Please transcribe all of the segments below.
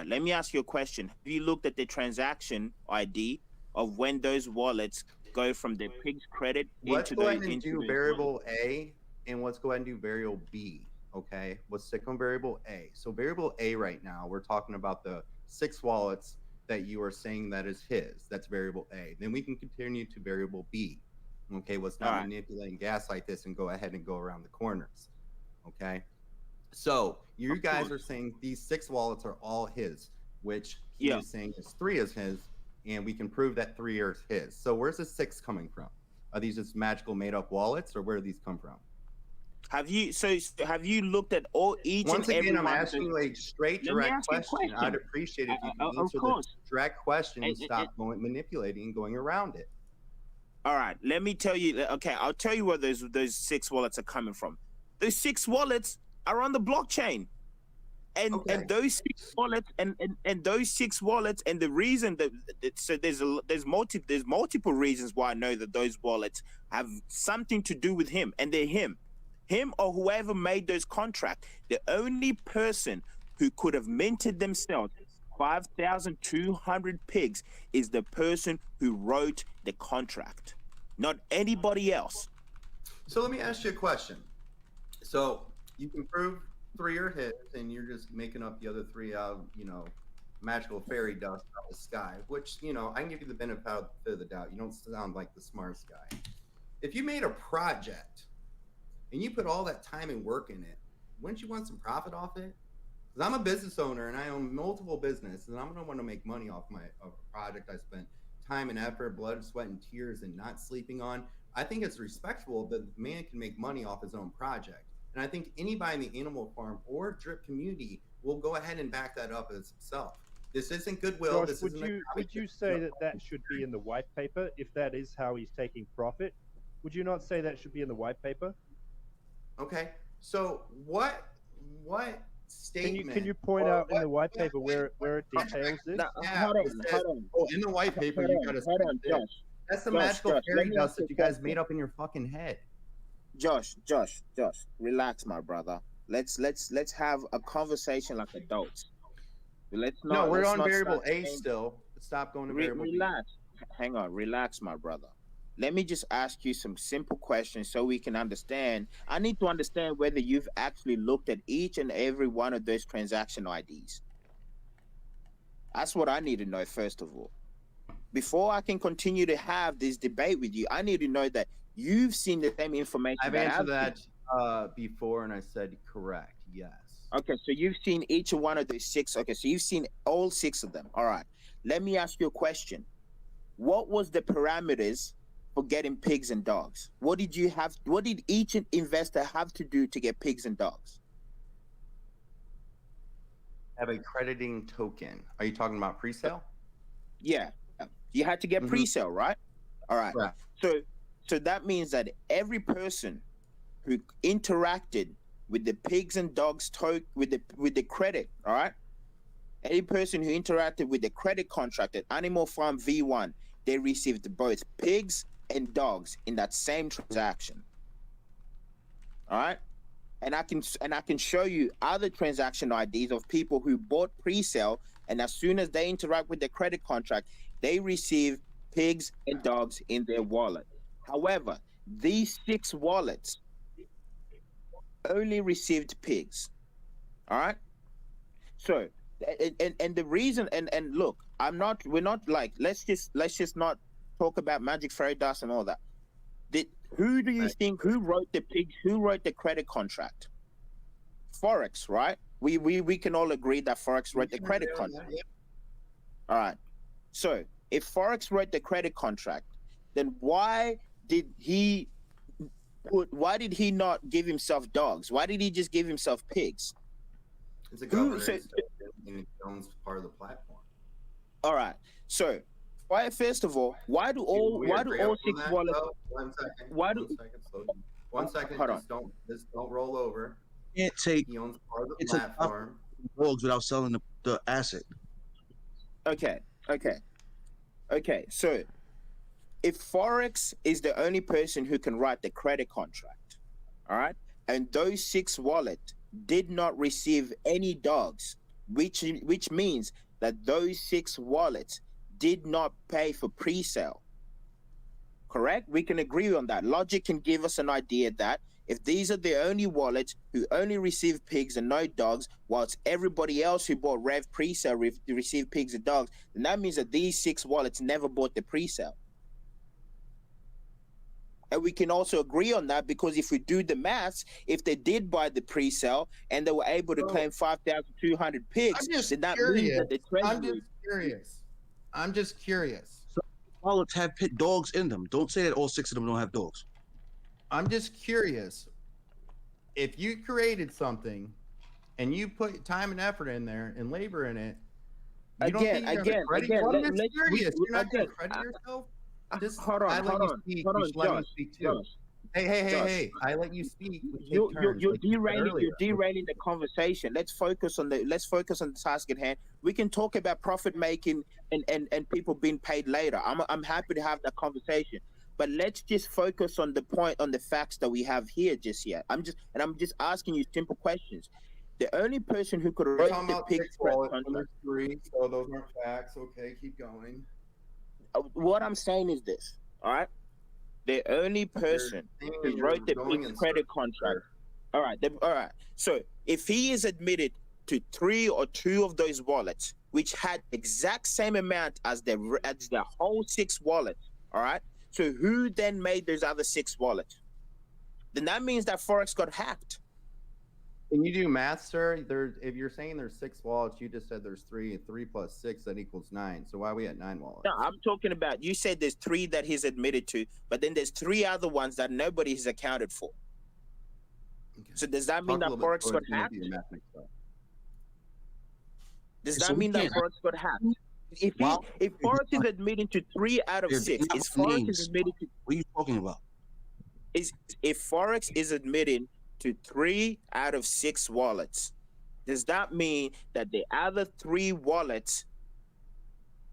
right, let me ask you a question. Have you looked at the transaction ID of when those wallets go from the pig's credit Let's into go those ahead and do wallets? variable A, and let's go ahead and do variable B. Okay, let's stick on variable A. So variable A right now, we're talking about the 6 wallets that you are saying that is his. That's variable A. Then we can continue to variable B. Okay, let's not manipulate and gaslight this and go ahead and go around the corners. Okay, so you guys are saying these 6 wallets are all his, which he is saying is 3 is his, and we can prove that 3 are his. So where's the 6 coming from? Are these just magical made up wallets, or where do these come from? Have you looked at each Once and again, every I'm one asking you a straight, direct question. I'd appreciate if you can answer the direct question and stop manipulating and going around it. All right, let me tell you. Okay, I'll tell you where those 6 wallets are coming from. Those 6 wallets are on the blockchain, and those 6 wallets and those 6 wallets, and the reason that so there's multiple reasons why I know that those wallets have something to do with him, and they're him or whoever made those contracts. The only person who could have minted themselves 5,200 pigs is the person who wrote the contract, not anybody else. So let me ask you a question. So you can prove 3 are his, and you're just making up the other 3 out, magical fairy dust out of the sky, which, I can give you the benefit of the doubt. You don't sound like the smartest guy. If you made a project and you put all that time and work in it, wouldn't you want some profit off it? Because I'm a business owner and I own multiple businesses, and I'm going to want to make money off of a project I spent time and effort, blood, sweat, and tears and not sleeping on. I think it's respectful that the man can make money off his own project. And I think anybody in the animal farm or drip community will go ahead and back that up as himself. This isn't goodwill. Josh, this would you say that should be in the white paper if that is how he's taking profit? Would you not say that should be in the white paper? Okay. So what statement? Can you point out in the white paper where it details this? Hold on. Oh, in the white paper, you got to. Hold on, Josh. That's the magical fairy dust that you guys made up in your fucking head. Josh, relax, my brother. Let's have a conversation like adults. No, we're on variable A still. Stop going to variable B. Relax. Hang on, relax, my brother. Let me just ask you some simple questions so we can understand. I need to understand whether you've actually looked at each and every one of those transaction IDs. That's what I need to know, first of all. Before I can continue to have this debate with you, I need to know that you've seen the same information. I've answered that before, and I said correct, yes. Okay, so you've seen each one of those 6. Okay, so you've seen all 6 of them. All right. Let me ask you a question. What was the parameters for getting pigs and dogs? What did each investor have to do to get pigs and dogs? Have a crediting token. Are you talking about pre-sale? Yeah. You had to get pre-sale, right? All right. Right. So that means that every person who interacted with the pigs and dogs with the credit, all right? Any person who interacted with the credit contract at Animal Farm V1, they received both pigs and dogs in that same transaction. All right? And I can show you other transaction IDs of people who bought pre-sale, and as soon as they interact with the credit contract, they receive pigs and dogs in their wallet. However, these 6 wallets only received pigs. All right? So, and the reason, and look, we're not like, let's just not talk about magic fairy dust and all that. Who do you think, who wrote the credit contract? Forex, right? We can all agree that Forex wrote the credit contract. All right. So if Forex wrote the credit contract, then why did he not give himself dogs? Why did he just give himself pigs? It's a governance and it owns part of the platform. All right. So first of all, why do all 6 wallets? One second. Just don't roll over. Can't take. He owns part of the platform. Dogs without selling the asset. Okay. So if Forex is the only person who can write the credit contract, all right, and those 6 wallets did not receive any dogs, which means that those 6 wallets did not pay for pre-sale. Correct? We can agree on that. Logic can give us an idea that if these are the only wallets who only receive pigs and no dogs, whilst everybody else who bought Rev pre-sale received pigs and dogs, then that means that these 6 wallets never bought the pre-sale. And we can also agree on that because if we do the maths, if they did buy the pre-sale and they were able to claim 5,200 pigs, then that means that the treasury... I'm just curious. Wallets have dogs in them. Don't say that all 6 of them don't have dogs. I'm just curious. If you created something and you put time and effort in there and labor in it, you don't think you're gonna credit yourself? I'm just curious. You're not going to credit yourself? Just hold on, Josh. Hey! I let you speak. You're derailing the conversation. Let's focus on the task at hand. We can talk about profit making and people being paid later. I'm happy to have that conversation, but let's just focus on the point, on the facts that we have here just yet. I'm just asking you simple questions. The only person who could rate the pig spread contract. So those aren't facts. Okay, keep going. What I'm saying is this, all right? The only person who wrote the pig credit contract. All right. So if he is admitted to 3 or 2 of those wallets, which had exact same amount as the whole 6 wallets, all right? So who then made those other 6 wallets? Then that means that forex got hacked. Can you do math, sir? If you're saying there's 6 wallets, you just said there's 3, and 3 plus 6, that equals 9. So why are we at 9 wallets? No, I'm talking about, you said there's 3 that he's admitted to, but then there's 3 other ones that nobody has accounted for. Okay. So does that mean that forex got hacked? Does that mean that forex got hacked? If forex is admitting to 3 out of 6, is forex is admitted to... What are you talking about? If forex is admitting to 3 out of 6 wallets, does that mean that the other 3 wallets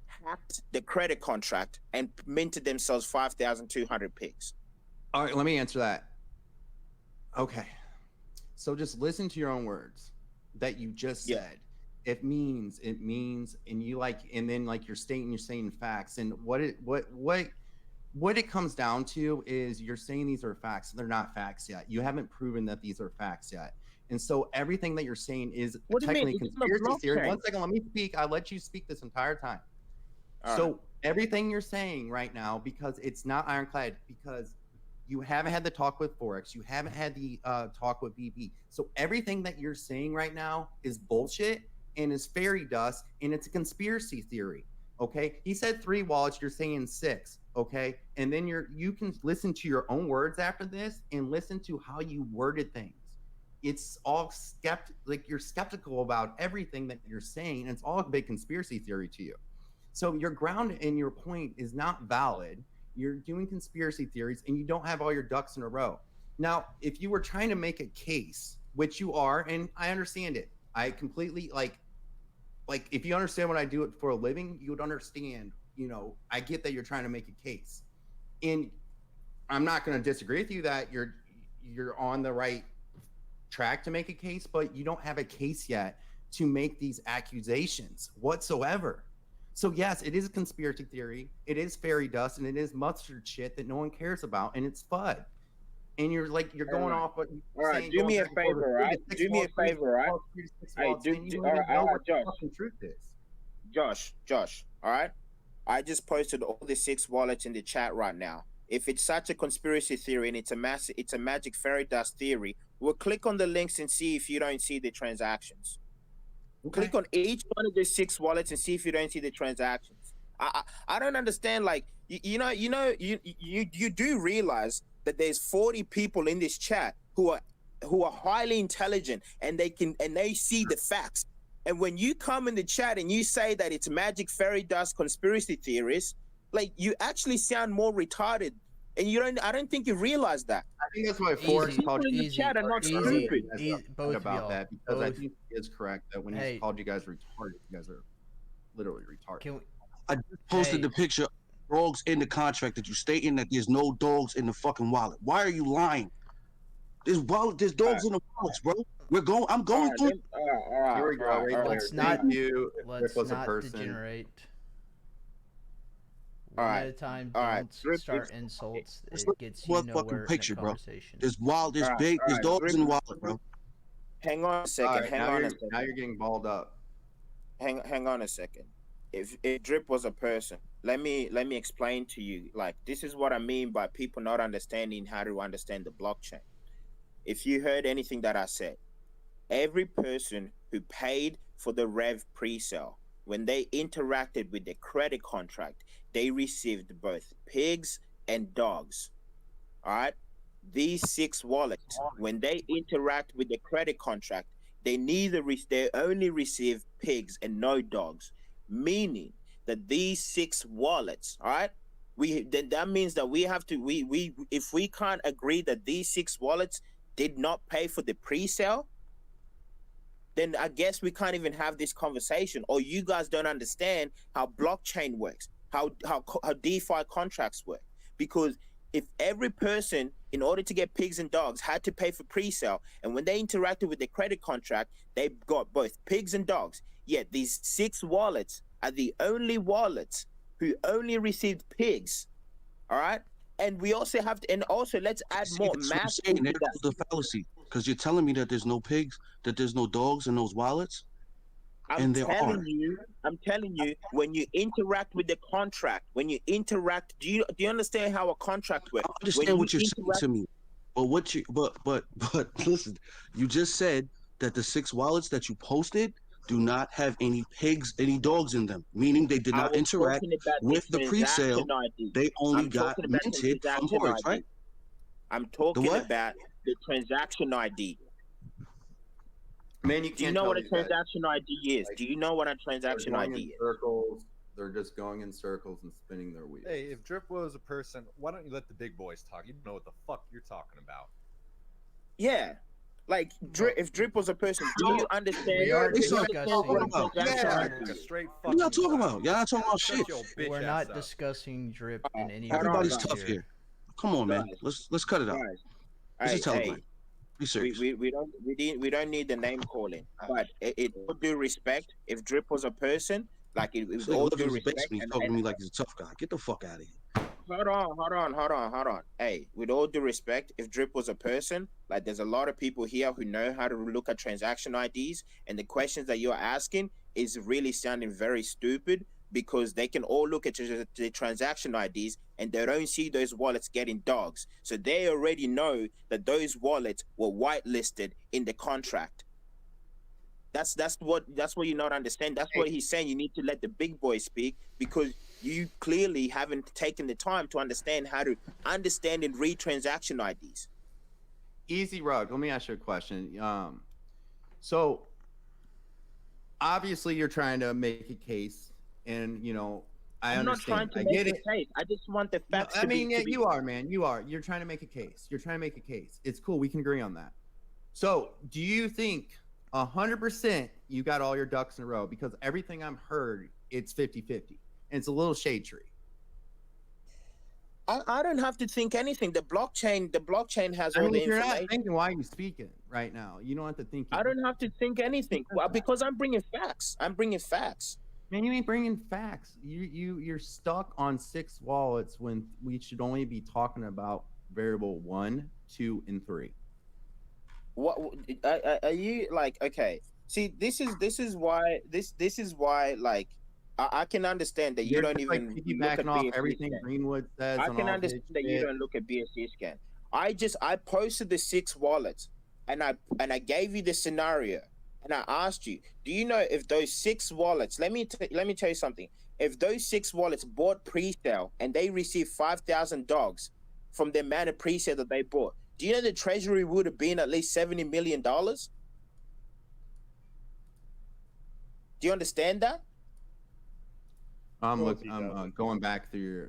hacked the credit contract and minted themselves 5,200 pigs? All right, let me answer that. Okay, so just listen to your own words that you just said. It means, and you and then you're saying facts, and what it comes down to is you're saying these are facts. They're not facts yet. You haven't proven that these are facts yet. And so everything that you're saying is technically conspiracy theory. One second, let me speak. I let you speak this entire time. So everything you're saying right now, because it's not ironclad, because you haven't had the talk with Forex, you haven't had the talk with BB. So everything that you're saying right now is bullshit and is fairy dust, and it's a conspiracy theory. Okay, he said 3 wallets, you're saying 6. Okay, and then you can listen to your own words after this and listen to how you worded things. It's all you're skeptical about everything that you're saying, and it's all a big conspiracy theory to you. So your ground and your point is not valid. You're doing conspiracy theories, and you don't have all your ducks in a row. Now, if you were trying to make a case, which you are, and I understand it, I completely like if you understand what I do it for a living, you would understand. I get that you're trying to make a case, and I'm not going to disagree with you that you're on the right track to make a case, but you don't have a case yet to make these accusations whatsoever. So yes, it is a conspiracy theory, it is fairy dust, and it is mustard shit that no one cares about, and it's FUD. And you're going off what you're all right, do me a favor, right? Do me a favor, right? Josh, all right? I just posted all the 6 wallets in the chat right now. If it's such a conspiracy theory and it's a magic fairy dust theory, we'll click on the links and see if you don't see the transactions. Okay. Click on each one of the 6 wallets and see if you don't see the transactions. I don't understand. You do realize that there's 40 people in this chat who are highly intelligent, and they see the facts. And when you come in the chat and you say that it's magic fairy dust conspiracy theories, you actually sound more retarded. And I don't think you realize that. I think that's why Forex called you in the chat are not stupid. Both about that, because I think it is correct that when he called you guys retarded, you guys are literally retarded. I just posted the picture of dogs in the contract that you stating that there's no dogs in the fucking wallet. Why are you lying? There's dogs in the wallets, bro. We're going. I'm going through. Here we go. Right there. Let's Thank not- you. Let's was a not person. degenerate. All One right. at a time. All right. Don't Drip, start drip. insults. Let's It look gets at you the fucking nowhere picture, in a bro. conversation. There's wild. There's Alright, big. There's alright, dogs Drip. and wallet, bro. Hang on a second. All right, hang now on you're, a second. now you're getting balled up. Hang on a second. If Drip was a person, let me explain to you. Like, this is what I mean by people not understanding how to understand the blockchain. If you heard anything that I said, every person who paid for the rev pre-sale, when they interacted with the credit contract, they received both pigs and dogs. All right. These 6 wallets, when they interact with the credit contract, they only receive pigs and no dogs, meaning that these 6 wallets, all right, that means that we have to if we can't agree that these 6 wallets did not pay for the pre-sale, then I guess we can't even have this conversation, or you guys don't understand how blockchain works, how DeFi contracts work. Because if every person, in order to get pigs and dogs, had to pay for pre-sale, and when they interacted with the credit contract, they got both pigs and dogs, yet these 6 wallets are the only wallets who only received pigs, all right? And we also have to, and also let's add See, more that's what I'm math saying. into There that. goes the fallacy, because you're telling me that there's no pigs, that there's no dogs in those wallets. And there are. I'm telling you, when you interact with the contract, when you interact, do you understand how a contract works? I understand what you're saying to me, but listen, you just said that the 6 wallets that you posted do not have any pigs, any dogs in them, meaning they did not interact with the pre-sale. They only got minted from forex, right? I'm talking what? about the transaction ID. Man, you Do can't you know tell what a these guys. transaction ID is? Like, Do you know what a They're transaction going ID in is? circles. They're just going in circles and spinning their wheels. Hey, if Drip was a person, why don't you let the big boys talk? You know what the fuck you're talking about. Yeah. Like, if Drip was a person, do you understand? We are do you discussing- understand what a Yeah. transaction Like ID a is? straight What y'all fucking talking clown. about? Y'all not talking about Shut shit. your bitch We're ass not up. discussing drip in any Everybody's way tough here. Come on, man. Let's cut it out. Guys, This is hey, Telegram. Be serious. we don't need the name calling, but it all due respect, if Drip was a person, like it This with all nigga due lives in respect, basement. He's and, talking to me like he's a tough guy. Get the fuck out of here. hold on. Hey, with all due respect, if Drip was a person, like there's a lot of people here who know how to look at transaction IDs, and the questions that you're asking is really sounding very stupid, because they can all look at the transaction IDs and they don't see those wallets getting dogs. So they already know that those wallets were whitelisted in the contract. That's what you not understand. That's what he's saying. You need to let the big boy speak, because you clearly haven't taken the time to understand how to understand and read transaction IDs. Easy Rug, let me ask you a question. So obviously you're trying to make a case, and I'm not trying understand. to I get make it. a case. I just want the facts. I mean, yeah, you are, man. You are. You're trying to make a case. You're trying to make a case. It's cool. We can agree on that. So, do you think 100% you got all your ducks in a row? Because everything I've heard, it's 50-50. And it's a little shade tree. I don't have to think anything. The blockchain has I all mean, the if you're information. not thinking, why are you speaking right now? You don't have to think. I don't have to think anything. Well, because I'm bringing facts. Man, you ain't bringing facts. You're stuck on 6 wallets when we should only be talking about variable 1, 2, and 3. What are you like? Okay, see, this is why like I can understand that you You're don't just, even like, look at piggybacking off BSC everything scan. Greenwood says. I and can all understand this that you shit. don't look at BSC scan. I posted the 6 wallets, and I gave you the scenario, and I asked you, do you know if those 6 wallets? Let me tell you something. If those 6 wallets bought pre-sale and they received 5,000 dogs from the amount of pre-sale that they bought, do you know the treasury would have been at least $70 million? Do you understand that? I'm course he going back through your.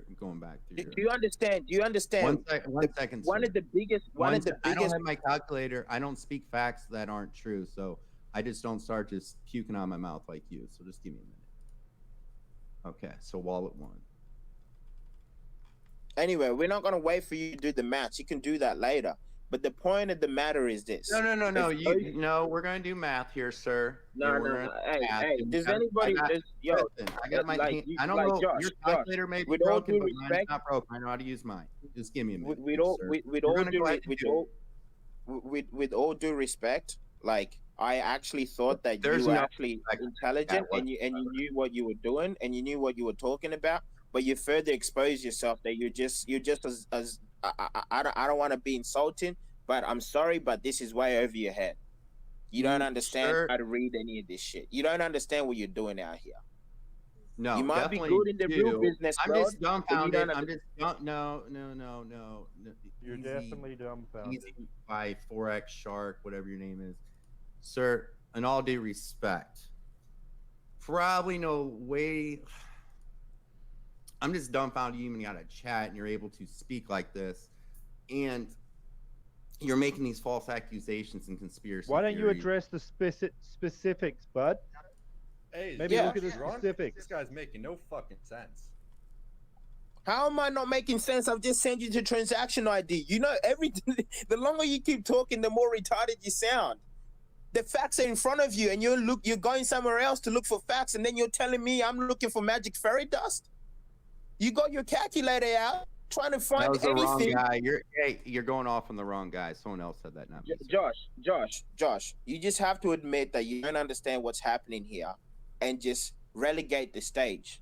Do you understand? Do you understand? One second. One sir. of the biggest. I don't have my calculator. I don't speak facts that aren't true, so I just don't start just puking out my mouth like you. So just give me a minute. Okay, so wallet 1. Anyway, we're not gonna wait for you to do the maths. You can do that later. But the point of the matter is this. No. No, we're gonna do math here, sir. No. Hey, does anybody? I got my. like, I don't like know. Josh, Your calculator may be with all broken, due but mine's respect, not broken. I know how to use mine. Just give me a minute. With all due respect, like I actually thought that There's you were no actually respect intelligent and you knew what you were doing and you knew what you were talking about, but you further expose yourself that you're just as I don't want to be insulting, but I'm sorry, but this is way over your head. You don't understand how to read any of this shit. You don't understand what you're doing out here. No, you might be good in the real business. I'm world, just dumbfounded. I'm just no. You're Easy, definitely dumbfounded. Easy by forex shark, whatever your name is, sir. In all due respect, probably no way. I'm just dumbfounded you even got a chat and you're able to speak like this, and you're making these false accusations and conspiracy. Why don't you theories. address the specifics, bud? Hey, Maybe look at the drunk? specifics. This guy's making no fucking sense. How am I not making sense? I've just sent you the transaction ID. You know, everything. The longer you keep talking, the more retarded you sound. The facts are in front of you, and you're going somewhere else to look for facts, and then you're telling me I'm looking for magic fairy dust. You got your calculator out, trying to find That was the anything. wrong guy. You're going off on the wrong guy. Someone else said that, not me. Josh, you just have to admit that you don't understand what's happening here, and just relegate the stage.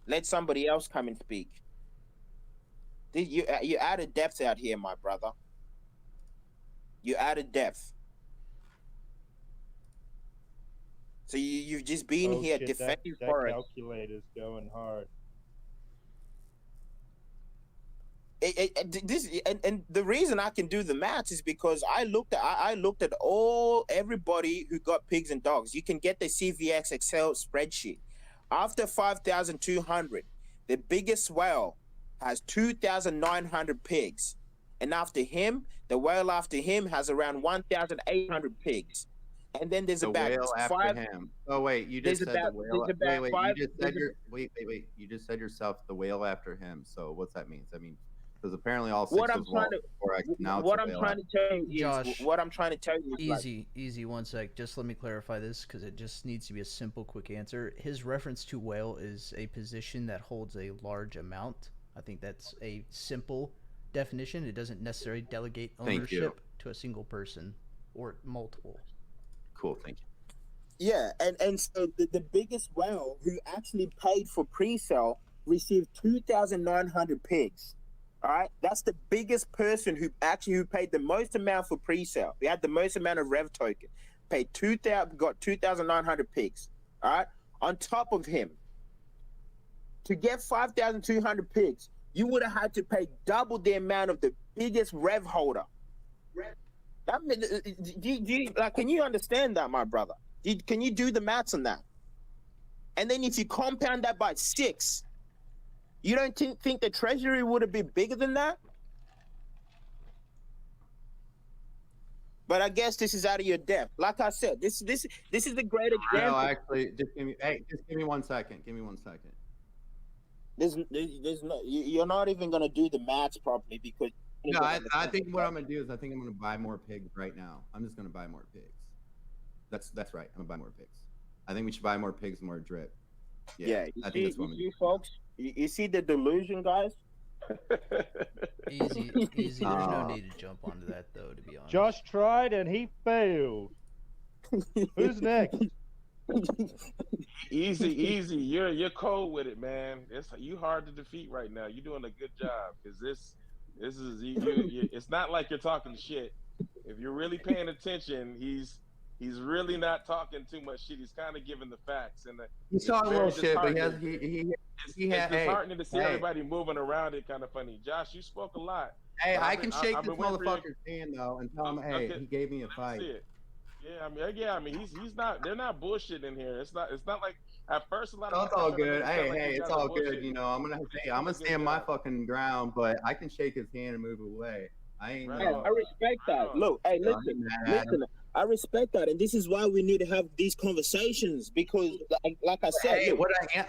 Let somebody else come and speak. You added depth out here, my brother. You added depth. So you've just been here shit, defending that forex. calculator's going hard. And the reason I can do the maths is because I looked at everybody who got pigs and dogs. You can get the CVX Excel spreadsheet. After 5,200, the biggest whale has 2,900 pigs, and after him, the whale after him has around 1,800 pigs. And then there's about whale after five. him. Oh wait, you just said the whale. Wait. You just said yourself the whale after him. So what's that mean? Does that mean because apparently all six was forex. Now What I'm trying to tell you is Josh, what I'm trying to tell you is easy. 1 sec. Just let me clarify this because it just needs to be a simple, quick answer. His reference to whale is a position that holds a large amount. I think that's a simple definition. It doesn't necessarily delegate ownership to a single person or multiple. Cool, thank you. Yeah, and so the biggest whale who actually paid for pre-sale received 2,900 pigs. All right, that's the biggest person who paid the most amount for pre-sale. He had the most amount of rev token, got 2,900 pigs. All right, on top of him, to get 5,200 pigs, you would have had to pay double the amount of the biggest rev holder. Can you understand that, my brother? Can you do the maths on that? And then if you compound that by 6, you don't think the treasury would have been bigger than that? But I guess this is out of your depth. Like I said, this is a great example. No, actually, just give me 1 second. Give me 1 second. There's no. You're not even gonna do the maths properly because. No, I think what I'm gonna do is I think I'm gonna buy more pigs right now. I'm just gonna buy more pigs. That's right. I'm gonna buy more pigs. I think we should buy more pigs, more drip. Yeah. You folks. You see the delusion, guys. Easy. There's no need to jump onto that though. To be honest. Josh tried and he failed. Who's next? Easy. You're cold with it, man. You hard to defeat right now. You're doing a good job because this is it's not like you're talking shit. If you're really paying attention, he's really not talking too much shit. He's kind of giving the facts, and he's talking a little shit, but it's disheartening to see everybody moving around it. Kind of funny. Josh, you spoke a lot. Hey, I can shake this motherfucker's hand though and tell him, hey, he gave me a fight. Yeah, I mean, he's not. They're not bullshitting here. It's not like at first a lot of. It's all good. Hey, it's all good. You know, I'm gonna stand my fucking ground, but I can shake his hand and move away. I respect that. Look, hey, listen. I respect that, and this is why we need to have these conversations because, like I said, hey,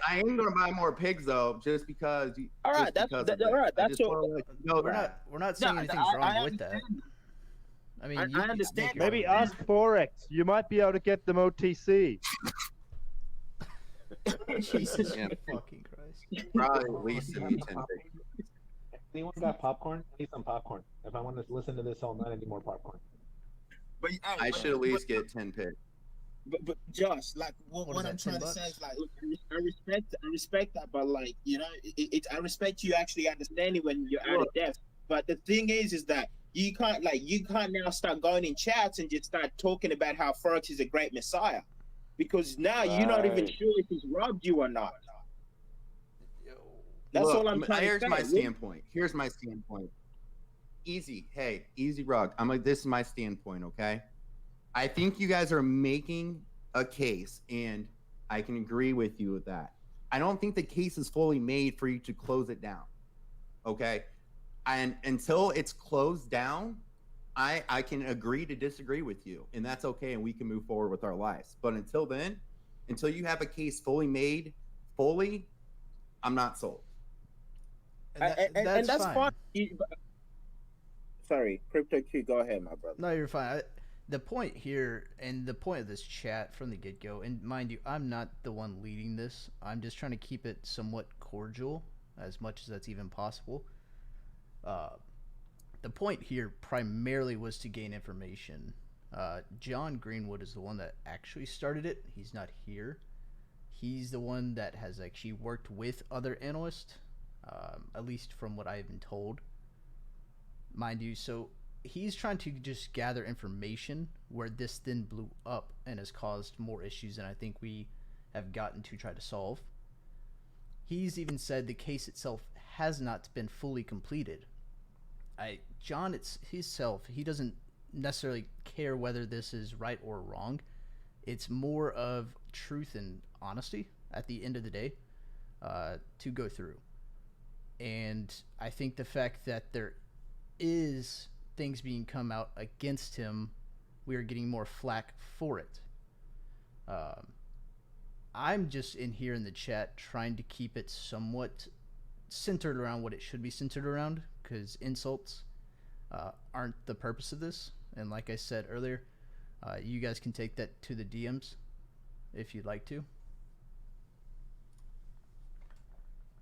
I ain't gonna buy more pigs though, just because. All right, that's all right. That's no, we're not saying anything's wrong with that. I mean, I understand. Maybe ask forex. You might be able to get them OTC. Jesus Yeah. fucking Christ. Probably at least send me 10 pigs. Anyone got popcorn? I need some popcorn. If I want to listen to this all night, I need more popcorn. But I should at least get 10 pigs. But Josh, like what I'm trying to say is like, look, I respect that, but like, you know, I respect you actually understanding when you're out of depth. But the thing is that you can't now start going in chats and just start talking about how forex is a great messiah, because now you're not even sure if he's robbed you or not. That's all I'm trying to say. Here's my standpoint. Here's my standpoint. Easy. Hey, easy rug. I'm like, this is my standpoint, okay? I think you guys are making a case, and I can agree with you with that. I don't think the case is fully made for you to close it down, okay? And until it's closed down, I can agree to disagree with you, and that's okay, and we can move forward with our lives. But until then, until you have a case fully made, I'm not sold. And that's fine. Sorry, Crypto Q, go ahead, my brother. No, you're fine. The point here, and the point of this chat from the get-go, and mind you, I'm not the one leading this. I'm just trying to keep it somewhat cordial, as much as that's even possible. The point here primarily was to gain information. John Greenwood is the one that actually started it. He's not here. He's the one that has actually worked with other analysts, at least from what I've been told. Mind you, so he's trying to just gather information where this then blew up and has caused more issues than I think we have gotten to try to solve. He's even said the case itself has not been fully completed. John, it's himself. He doesn't necessarily care whether this is right or wrong. It's more of truth and honesty at the end of the day to go through. And I think the fact that there is things being come out against him, we are getting more flack for it. I'm just in here in the chat trying to keep it somewhat centered around what it should be centered around, because insults aren't the purpose of this. And like I said earlier, you guys can take that to the DMs if you'd like to.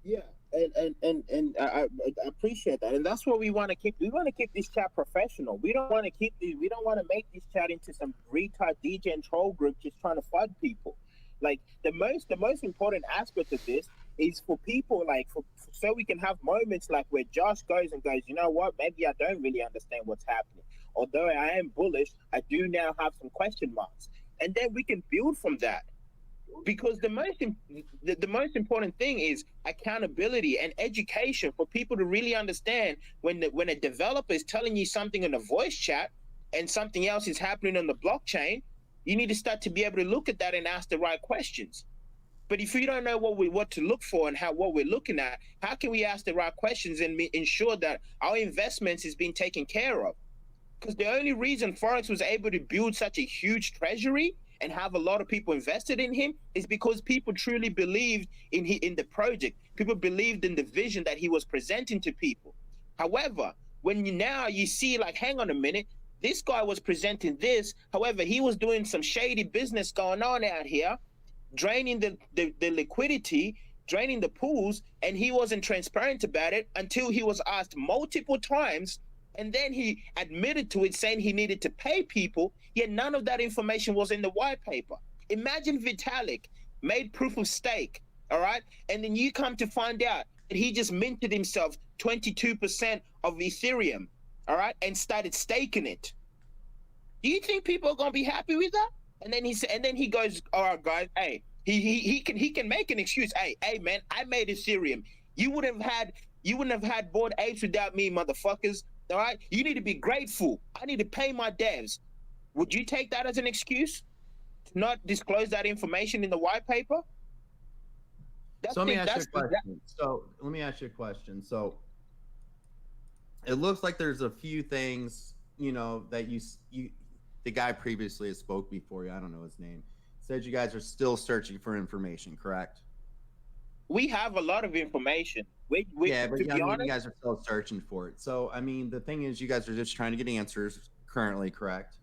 Yeah, and I appreciate that, and that's what we want to keep. We want to keep this chat professional. We don't want to make this chat into some retard DJ and troll group just trying to fight people. Like the most important aspect of this is for people, like so we can have moments like where Josh goes, you know what? Maybe I don't really understand what's happening. Although I am bullish, I do now have some question marks, and then we can build from that. Because the most important thing is accountability and education for people to really understand when a developer is telling you something in a voice chat and something else is happening on the blockchain. You need to start to be able to look at that and ask the right questions. But if we don't know what to look for and what we're looking at, how can we ask the right questions and ensure that our investments is being taken care of? Because the only reason Forex was able to build such a huge treasury and have a lot of people invested in him is because people truly believed in the project. People believed in the vision that he was presenting to people. However, when you see, like, hang on a minute, this guy was presenting this. However, he was doing some shady business going on out here, draining the liquidity, draining the pools, and he wasn't transparent about it until he was asked multiple times. And then he admitted to it, saying he needed to pay people, yet none of that information was in the white paper. Imagine Vitalik made proof of stake, all right? And then you come to find out that he just minted himself 22% of Ethereum, all right, and started staking it. Do you think people are gonna be happy with that? And then he goes, all right, guys, hey, he can make an excuse. Hey, man, I made Ethereum. You wouldn't have had Bored Apes without me, motherfuckers. All right, you need to be grateful. I need to pay my devs. Would you take that as an excuse to not disclose that information in the white paper? So let me ask you a question. So it looks like there's a few things, that the guy previously has spoke before you. I don't know his name. Said you guys are still searching for information, correct? We have a lot of information. But you guys are still searching for it. So, I mean, the thing is, you guys are just trying to get answers. currently correct.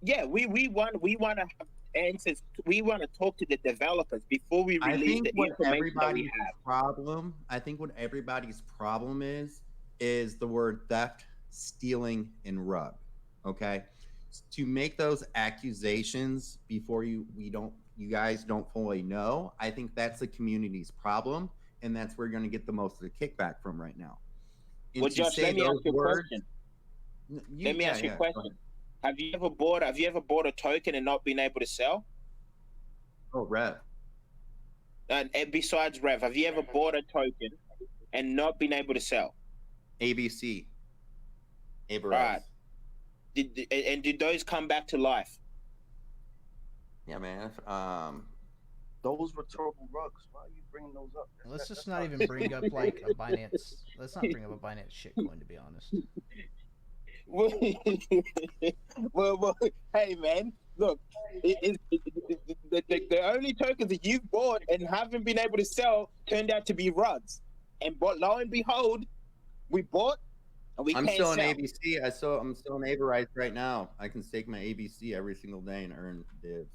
Yeah, we want to have answers. We want to talk to the developers before we I release think the what information that we everybody's have. problem, I think what everybody's problem is the word theft, stealing, and rug. Okay, to make those accusations before you guys don't fully know. I think that's the community's problem, and that's where you're going to get the most of the kickback from right now. And Well, to Josh, say let me ask those you a words- question. You- Let me yeah, ask you a yeah, go ahead. question. Have you ever bought a token and not been able to sell? Oh, Rev. And besides Rev, have you ever bought a token and not been able to sell? ABC. Aberez. Right. Did those come back to life? Yeah, man. Those rhetorical rugs. Why are you bringing those up? Let's just not even bring up like a Binance. Let's not bring up a Binance shitcoin, to be honest. well, hey man, look, the only tokens that you've bought and haven't been able to sell turned out to be rugs, but lo and behold, we bought and we I'm can't still in sell. ABC. I'm still in Aberez right now. I can stake my ABC every single day and earn divs.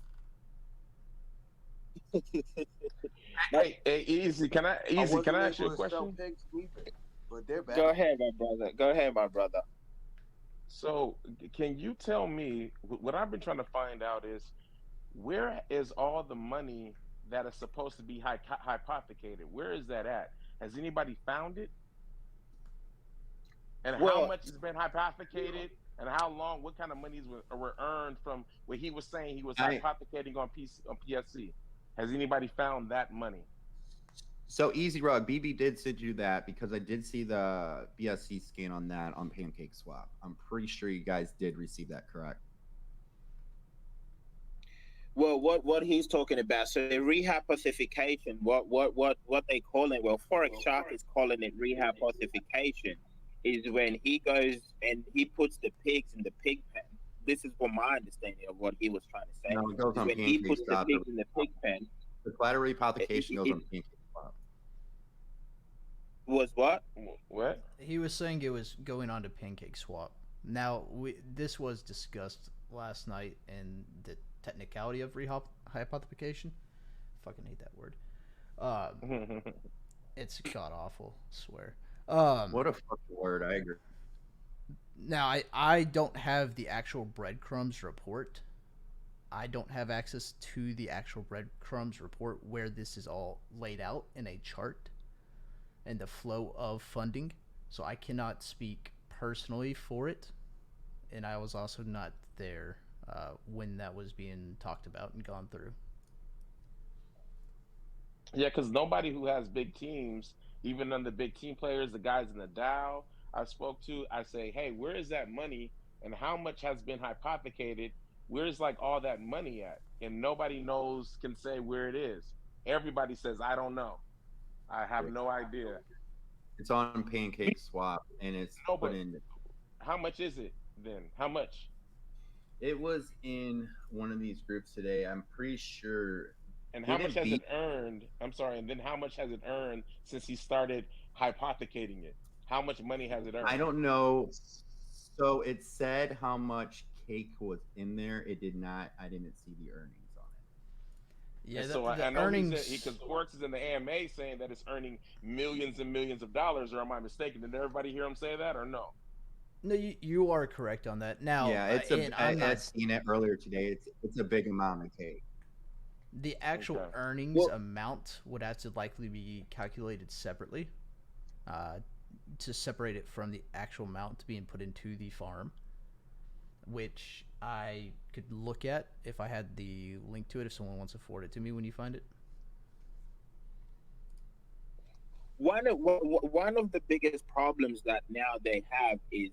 Hey, easy. Can I ask you a question? But they're bad. Go ahead, my brother. So, can you tell me what I've been trying to find out is where is all the money that is supposed to be hypothecated? Where is that at? Has anybody found it? And how much has been hypothecated? And how long? What kind of monies were earned from what he was saying he was hypothecating on PSC? Has anybody found that money? So Easy Rug, BB did send you that because I did see the BSC scan on that on Pancake Swap. I'm pretty sure you guys did receive that, correct? Well, what he's talking about, so the rehypothecation, what they call it, well, Forex Shark is calling it rehypothecation, is when he goes and he puts the pigs in the pig pen. This is from my understanding of what he was trying to say. No, it goes on when he Pancake puts the Swap. pigs in the pig pen. The collateral rehypothecation goes on Pancake Swap. Was what? What? He was saying it was going on to Pancake Swap. Now, this was discussed last night in the technicality of rehypothecation. Fucking hate that word. It's god awful, I swear. What a fucking word, I agree. Now, I don't have the actual breadcrumbs report. I don't have access to the actual breadcrumbs report where this is all laid out in a chart and the flow of funding. So I cannot speak personally for it. And I was also not there when that was being talked about and gone through. Yeah, because nobody who has big teams, even on the big team players, the guys in the Dow I spoke to, I say, hey, where is that money and how much has been hypothecated? Where's like all that money at? And nobody knows, can say where it is. Everybody says, I don't know. I have no idea. It's on Pancake Swap and it's put in. How much is it then? How much? It was in one of these groups today. I'm pretty sure. And how much has it earned? I'm sorry. And then how much has it earned since he started hypothecating it? How much money has it earned? I don't know. So it said how much cake was in there. It did not. I didn't see the earnings on it. Yeah, so I know earnings. Because Forex is in the AMA saying that it's earning millions and millions of dollars. Or am I mistaken? Did everybody hear him say that or no? No, you are correct on that. Now, yeah, I seen it earlier today. It's a big amount of cake. The actual earnings amount would have to likely be calculated separately to separate it from the actual amount being put into the farm, which I could look at if I had the link to it, if someone wants to forward it to me when you find it. One of the biggest problems that now they have is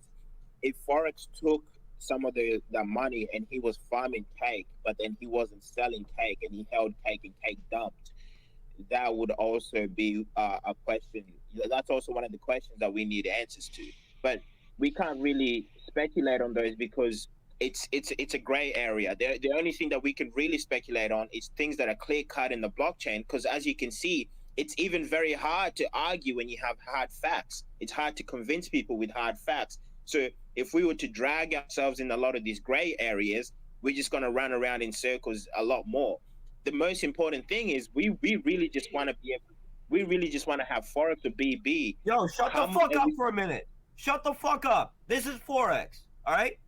if Forex took some of the money and he was farming cake, but then he wasn't selling cake and he held cake and cake dumped, that would also be a question. That's also one of the questions that we need answers to. But we can't really speculate on those because it's a gray area. The only thing that we can really speculate on is things that are clear cut in the blockchain, because as you can see, it's even very hard to argue when you have hard facts. It's hard to convince people with hard facts. So if we were to drag ourselves in a lot of these gray areas, we're just going to run around in circles a lot more. The most important thing is we really just want to be able, we really just want to have forex or BB. Yo, shut the fuck up for a minute. Shut the fuck up. This is forex. All right.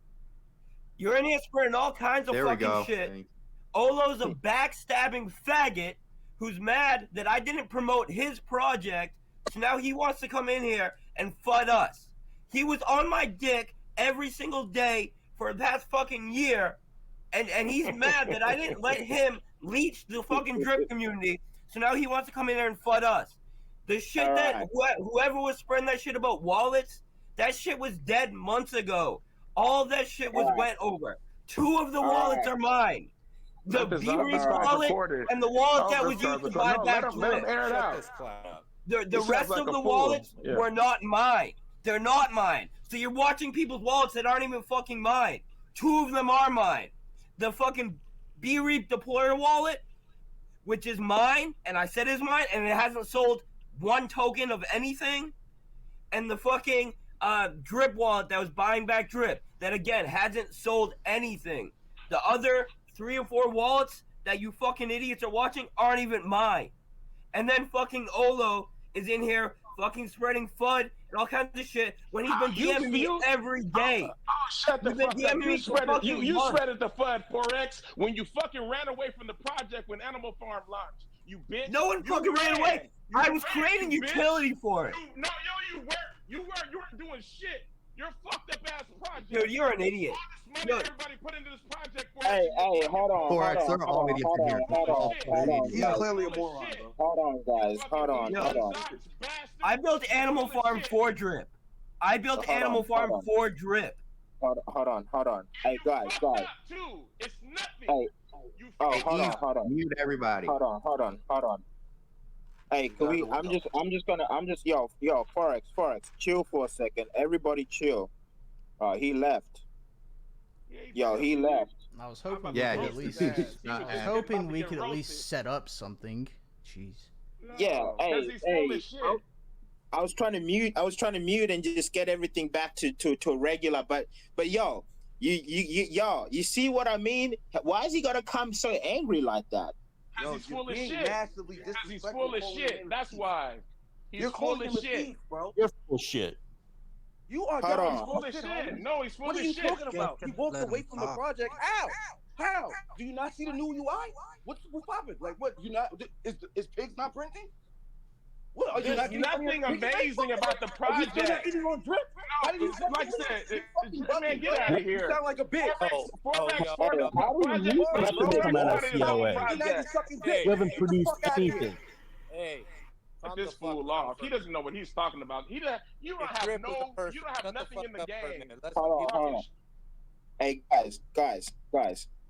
You're in here spreading all kinds of fucking shit. Olo's a backstabbing faggot who's mad that I didn't promote his project, so now he wants to come in here and FUD us. He was on my dick every single day for the past fucking year, and he's mad that I didn't let him leech the fucking drip community, so now he wants to come in here and FUD us. The shit that whoever was spreading that shit about wallets, that shit was dead months ago. All that shit was went over. 2 of the wallets are mine. The B-Reef wallet and the wallet that was used to buy back drip. The rest of the wallets were not mine. They're not mine. So you're watching people's wallets that aren't even fucking mine. 2 of them are mine. The fucking B-Reef deployer wallet, which is mine, and I said is mine, and it hasn't sold 1 token of anything. And the fucking drip wallet that was buying back drip, that again hasn't sold anything. The other 3 or 4 wallets that you fucking idiots are watching aren't even mine. And then fucking Olo is in here fucking spreading FUD and all kinds of shit when he's been DMing me every day. Shut the fuck up. You spreaded the FUD, forex, when you fucking ran away from the project when Animal Farm launched. You bitch. No one fucking ran away. I was creating utility for it. You weren't doing shit. You're a fucked up ass project. Dude, you're an idiot. All this money everybody put into this project for Hey, hold on. Forex, they're all idiots in here. Hold on. He's clearly a moron, bro. Hold on, guys. Hold on. I built Animal Farm for drip. I built Animal Farm for drip. Hold on. Hey, guys. It's nothing. Hey. Hold on. Mute everybody. Hold on. Hey, can we? I'm just. Yo, forex. Chill for a second. Everybody, chill. He left. Yo, he left. I was hoping. Yeah, we could at least set up something. Jeez. Yeah. Hey. I was trying to mute and just get everything back to regular. But yo, you see what I mean? Why is he gonna come so angry like that? Yo, he's full of shit. He's full of shit. That's why. You're full of shit, bro. You're full of shit. You are full of shit. No, he's full of shit. What are you talking about? You walked away from the project. How? Do you not see the new UI? What's popping? Like what? You not? Is pigs not printing? What are you There's nothing amazing about the project. Like I said, man, get out of here. You sound like a bitch. You haven't produced anything. Hey, cut this fool off. He doesn't know what he's talking about. You don't have nothing in the game. Hold on. Hey, guys.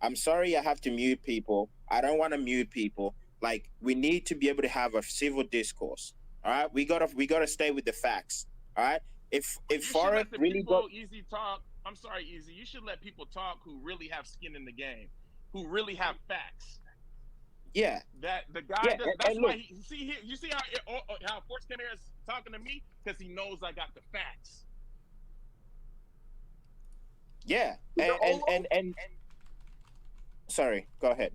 I'm sorry I have to mute people. I don't want to mute people. Like, we need to be able to have a civil discourse. All right, we gotta stay with the facts. All right, if forex really easy talk. I'm sorry, Easy. You should let people talk who really have skin in the game, who really have facts. Yeah. That the guy. That's why you see how Force Kenner is talking to me, because he knows I got the facts. Yeah, and sorry, go ahead.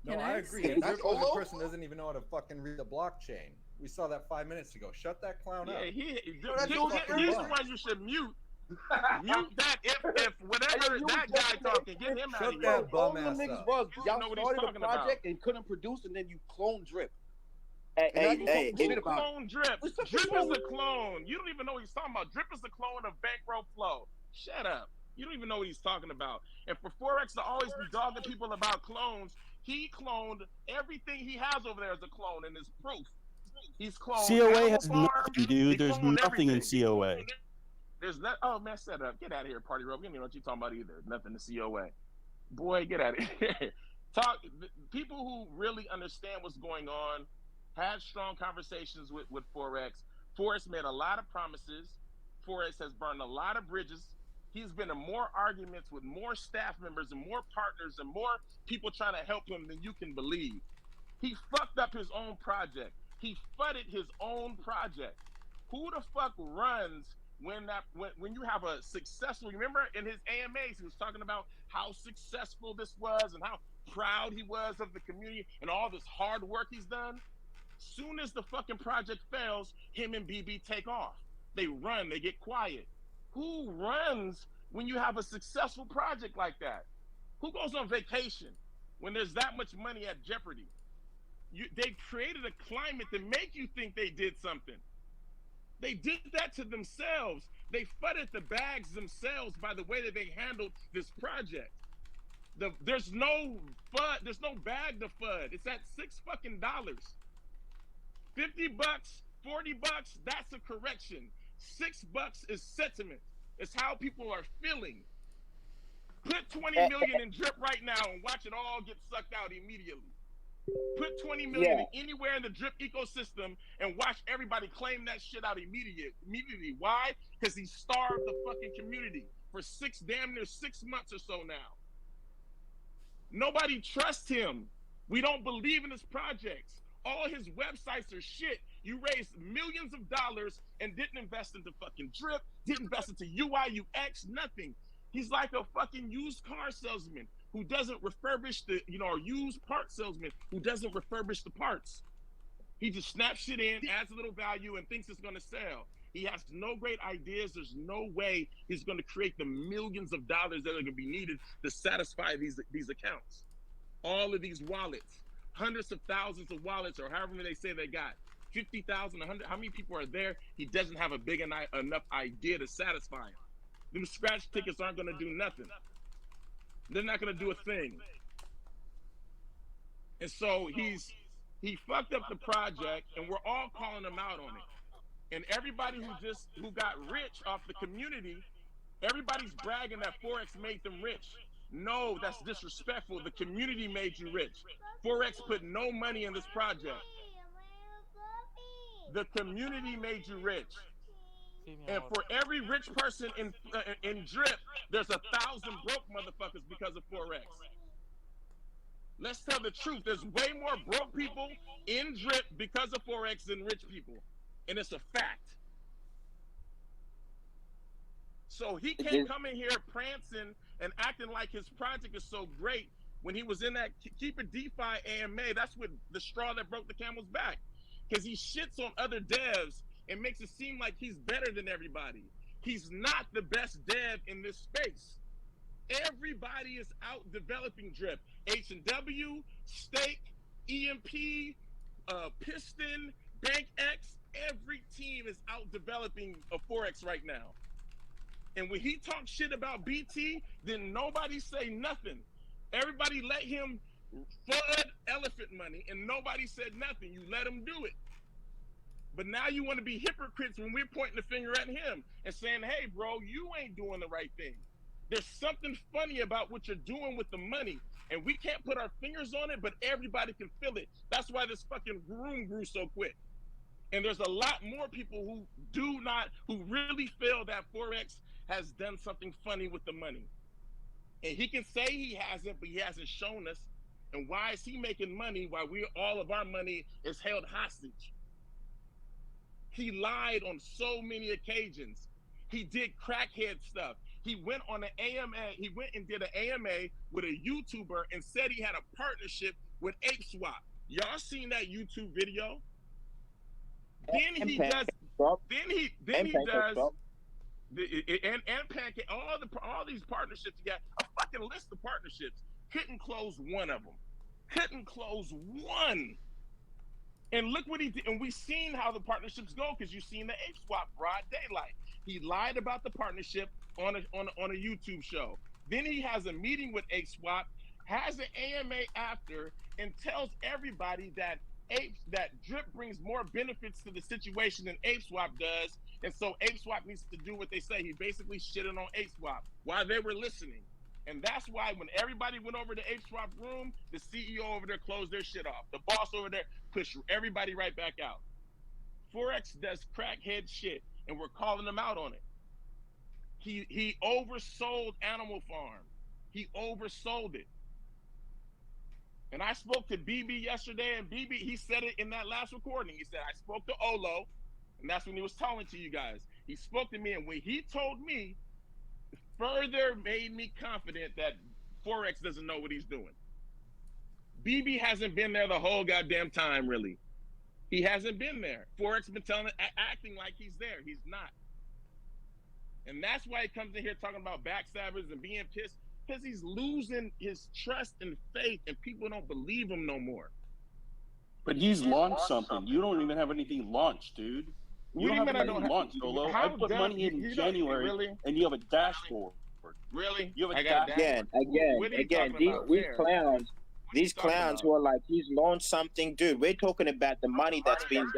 No, I agree. A drip person doesn't even know how to fucking read the blockchain. We saw that 5 minutes ago. Shut that clown up. The reason why you should mute that if whatever that guy talking, get him out of here. That bum ass up. Y'all started a project and couldn't produce, and then you clone drip. Hey, clone drip. Drip is a clone. You don't even know what he's talking about. Drip is a clone of Bankroll Flow. Shut up. You don't even know what he's talking about. And for Forex to always be dogging people about clones, he cloned everything he has over there as a clone, and it's proof. He's cloned. COA has nothing, dude. There's nothing in COA. There's not. Oh man, set up. Get out of here, Party Rope. You don't even know what you're talking about either. Nothing to COA. Boy, get out of here. People who really understand what's going on had strong conversations with Forex. Forex made a lot of promises. Forex has burned a lot of bridges. He's been in more arguments with more staff members and more partners and more people trying to help him than you can believe. He fucked up his own project. He fudded his own project. Who the fuck runs when you have a successful, remember in his AMAs, he was talking about how successful this was and how proud he was of the community and all this hard work he's done. Soon as the fucking project fails, him and BB take off. They run, they get quiet. Who runs when you have a successful project like that? Who goes on vacation when there's that much money at jeopardy? They created a climate to make you think they did something. They did that to themselves. They fudded the bags themselves by the way that they handled this project. There's no FUD, there's no bag to FUD. It's at $6 fucking. $50, $40, that's a correction. $6 is sentiment. It's how people are feeling. Put 20 million in drip right now and watch it all get sucked out immediately. Put 20 million anywhere in the drip ecosystem and watch everybody claim that shit out immediately. Why? Because he starved the fucking community for damn near 6 months or so now. Nobody trusts him. We don't believe in his projects. All his websites are shit. You raised millions of dollars and didn't invest into fucking drip, didn't invest into UI, UX, nothing. He's like a fucking used car salesman who doesn't refurbish or used part salesman who doesn't refurbish the parts. He just snaps shit in, adds a little value, and thinks it's gonna sell. He has no great ideas. There's no way he's gonna create the millions of dollars that are gonna be needed to satisfy these accounts. All of these wallets, hundreds of thousands of wallets, or however many they say they got, 50,000, 100, how many people are there? He doesn't have a big enough idea to satisfy him. Them scratch tickets aren't gonna do nothing. They're not gonna do a thing. And so he fucked up the project, and we're all calling him out on it. And everybody who got rich off the community, everybody's bragging that forex made them rich. No, that's disrespectful. The community made you rich. Forex put no money in this project. The community made you rich. And for every rich person in drip, there's 1,000 broke motherfuckers because of forex. Let's tell the truth. There's way more broke people in drip because of forex than rich people, and it's a fact. So he can't come in here prancing and acting like his project is so great when he was in that Keep It DeFi AMA. That's what the straw that broke the camel's back, because he shits on other devs and makes it seem like he's better than everybody. He's not the best dev in this space. Everybody is out developing drip. H&W, Stake, EMP, Piston, BankX, every team is out developing a forex right now. And when he talks shit about BT, then nobody say nothing. Everybody let him FUD elephant money, and nobody said nothing. You let him do it. But now you want to be hypocrites when we're pointing the finger at him and saying, hey, bro, you ain't doing the right thing. There's something funny about what you're doing with the money, and we can't put our fingers on it, but everybody can feel it. That's why this fucking room grew so quick. And there's a lot more people who really feel that forex has done something funny with the money. And he can say he hasn't, but he hasn't shown us. And why is he making money while all of our money is held hostage? He lied on so many occasions. He did crackhead stuff. He went on an AMA. He went and did an AMA with a YouTuber and said he had a partnership with ApeSwap. Y'all seen that YouTube video? Then he does. Then he does. And Pancake. All these partnerships. He got a fucking list of partnerships. Couldn't close one of them. Couldn't close one. And look what he did. And we've seen how the partnerships go, because you've seen the ApeSwap broad daylight. He lied about the partnership on a YouTube show. Then he has a meeting with ApeSwap, has an AMA after, and tells everybody that drip brings more benefits to the situation than ApeSwap does. And so ApeSwap needs to do what they say. He basically shitted on ApeSwap while they were listening. And that's why when everybody went over to ApeSwap room, the CEO over there closed their shit off. The boss over there pushed everybody right back out. Forex does crackhead shit, and we're calling him out on it. He oversold Animal Farm. He oversold it. And I spoke to BB yesterday, and BB, he said it in that last recording. He said, I spoke to Olo, and that's when he was talking to you guys. He spoke to me, and what he told me further made me confident that forex doesn't know what he's doing. BB hasn't been there the whole goddamn time, really. He hasn't been there. Forex been acting like he's there. He's not. And that's why he comes in here talking about backstabbers and being pissed, because he's losing his trust and faith, and people don't believe him no more. But he's launched something. You don't even have anything launched, dude. You don't have anything launched, Solo. I put money in January, really? and you have a dashboard. Really? You have a Again, these clowns who are like, he's launched something, dude. We're talking about the money that's being.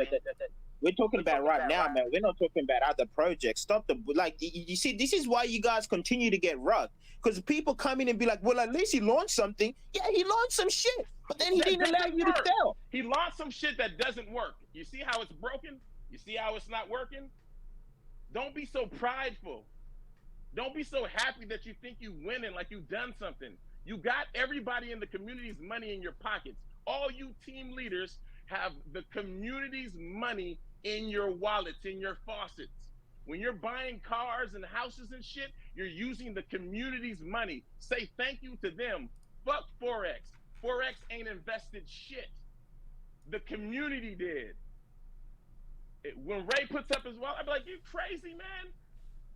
We're talking about right now, man. We're not talking about other projects. Stop the you see, this is why you guys continue to get rugged, because people come in and be like, well, at least he launched something. Yeah, he launched some shit, but then he didn't allow you to sell. He launched some shit that doesn't work. You see how it's broken? You see how it's not working? Don't be so prideful. Don't be so happy that you think you winning like you done something. You got everybody in the community's money in your pockets. All you team leaders have the community's money in your wallets, in your faucets. When you're buying cars and houses and shit, you're using the community's money. Say thank you to them. Fuck Forex. Forex ain't invested shit. The community did. When Ray puts up his wallet, I'd be like, you crazy, man?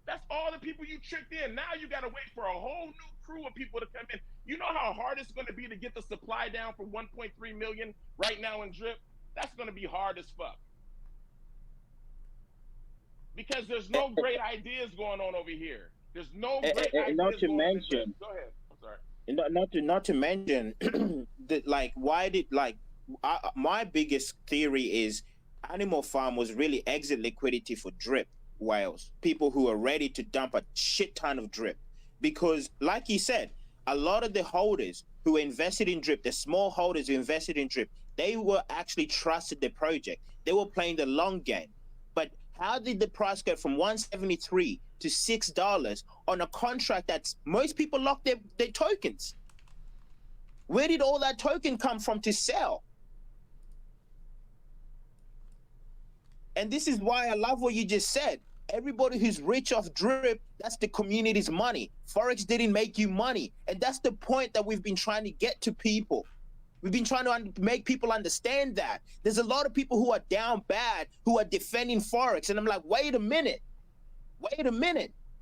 That's all the people you tricked in. Now you got to wait for a whole new crew of people to come in. You know how hard it's going to be to get the supply down for 1.3 million right now in drip? That's going to be hard as fuck. Because there's no great ideas going on over here. There's no great ideas not to going mention, on. Go ahead. I'm sorry. Not to mention, that my biggest theory is Animal Farm was really exit liquidity for drip whales, people who are ready to dump a shit ton of drip, because like he said, a lot of the holders who invested in drip, the small holders who invested in drip, they were actually trusted the project. They were playing the long game. But how did the price go from $173 to $6 on a contract that's most people lock their tokens? Where did all that token come from to sell? And this is why I love what you just said. Everybody who's rich off drip, that's the community's money. Forex didn't make you money. And that's the point that we've been trying to get to people. We've been trying to make people understand that. There's a lot of people who are down bad, who are defending Forex. And I'm like, wait a minute.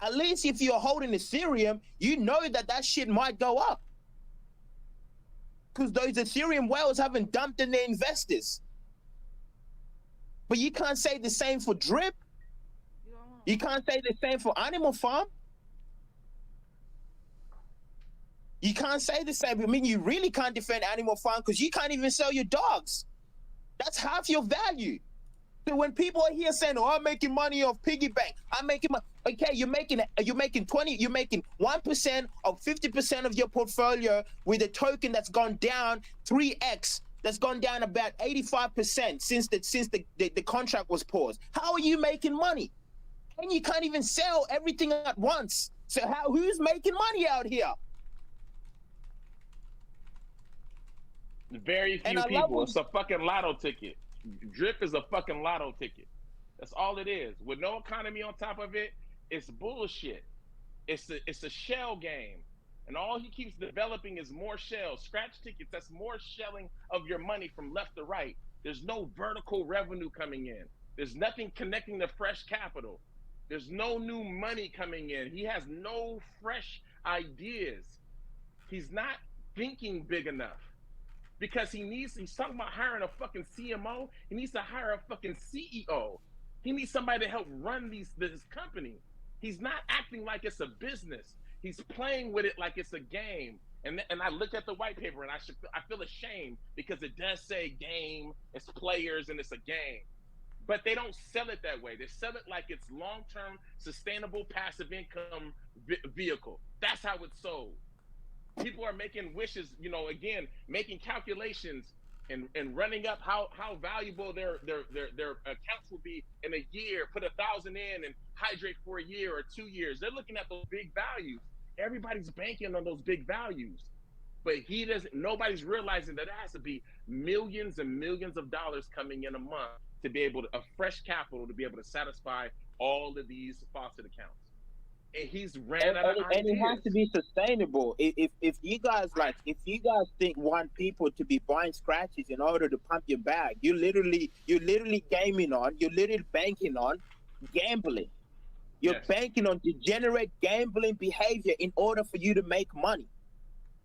At least if you're holding Ethereum, you know that shit might go up. Because those Ethereum whales haven't dumped in their investors. But you can't say the same for drip. You can't say the same for Animal Farm. You can't say the same. I mean, you really can't defend Animal Farm because you can't even sell your dogs. That's half your value. So when people are here saying, "Oh, I'm making money off piggy bank," I'm making money. Okay, you're making 1% of 50% of your portfolio with a token that's gone down 3x. That's gone down about 85% since the contract was paused. How are you making money? And you can't even sell everything at once. So who's making money out here? Very few people. It's a fucking lotto ticket. Drip is a fucking lotto ticket. That's all it is. With no economy on top of it, it's bullshit. It's a shell game. And all he keeps developing is more shells. Scratch tickets, that's more shelling of your money from left to right. There's no vertical revenue coming in. There's nothing connecting to fresh capital. There's no new money coming in. He has no fresh ideas. He's not thinking big enough. Because he's talking about hiring a fucking CMO. He needs to hire a fucking CEO. He needs somebody to help run this company. He's not acting like it's a business. He's playing with it like it's a game. And I look at the white paper and I feel ashamed because it does say game, it's players, and it's a game. But they don't sell it that way. They sell it like it's long-term, sustainable, passive income vehicle. That's how it's sold. People are making wishes, again, making calculations and running up how valuable their accounts will be in a year, put 1,000 in and hydrate for a year or 2 years. They're looking at those big values. Everybody's banking on those big values. But he doesn't. Nobody's realizing that it has to be millions and millions of dollars coming in a month to be able to a fresh capital to be able to satisfy all of these faucet accounts. And he's ran out of ideas. And it has to be sustainable. If you guys want people to be buying scratches in order to pump your bag, you're literally gaming on, you're literally banking on gambling. You're banking on degenerate gambling behavior in order for you to make money.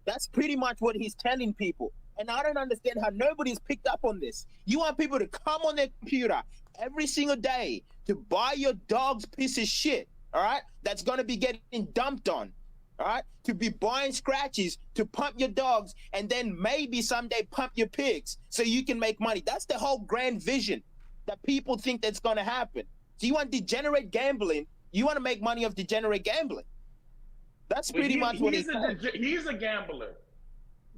That's pretty much what he's telling people. And I don't understand how nobody's picked up on this. You want people to come on their computer every single day to buy your dog's piece of shit, all right? That's going to be getting dumped on, all right? To be buying scratches to pump your dogs and then maybe someday pump your pigs so you can make money. That's the whole grand vision that people think that's going to happen. So you want degenerate gambling. You want to make money off degenerate gambling. That's pretty much what he's a gambler.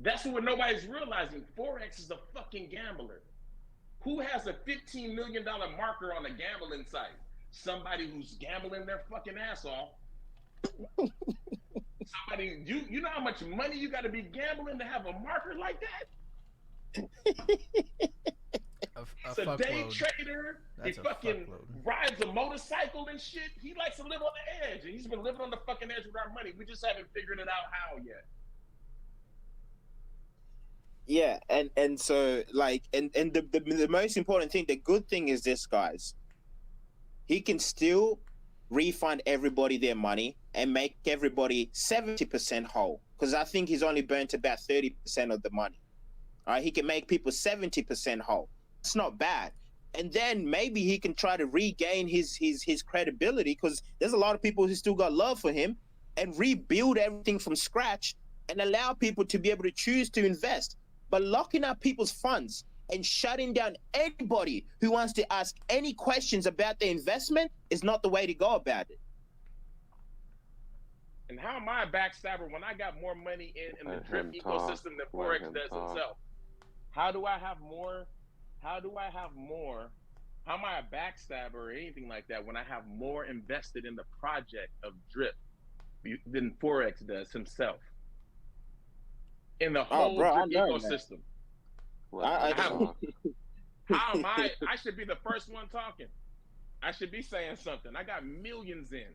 That's what nobody's realizing. Forex is a fucking gambler. Who has a $15 million marker on a gambling site? Somebody who's gambling their fucking ass off. Somebody, you know how much money you got to be gambling to have a marker like that? It's a day trader. He fucking rides a motorcycle and shit. He likes to live on the edge, and he's been living on the fucking edge with our money. We just haven't figured it out how yet. Yeah, and so like and the most important thing, the good thing is this, guys. He can still refund everybody their money and make everybody 70% whole, because I think he's only burnt about 30% of the money. All right, he can make people 70% whole. It's not bad. And then maybe he can try to regain his credibility, because there's a lot of people who still got love for him, and rebuild everything from scratch and allow people to be able to choose to invest. But locking up people's funds and shutting down anybody who wants to ask any questions about their investment is not the way to go about it. And how am I a backstabber when I got more money in the drip ecosystem than Forex does himself? How do I have more? How am I a backstabber or anything like that when I have more invested in the project of drip than Forex does himself? In the whole drip ecosystem. How am I? I should be the first one talking. I should be saying something. I got millions in.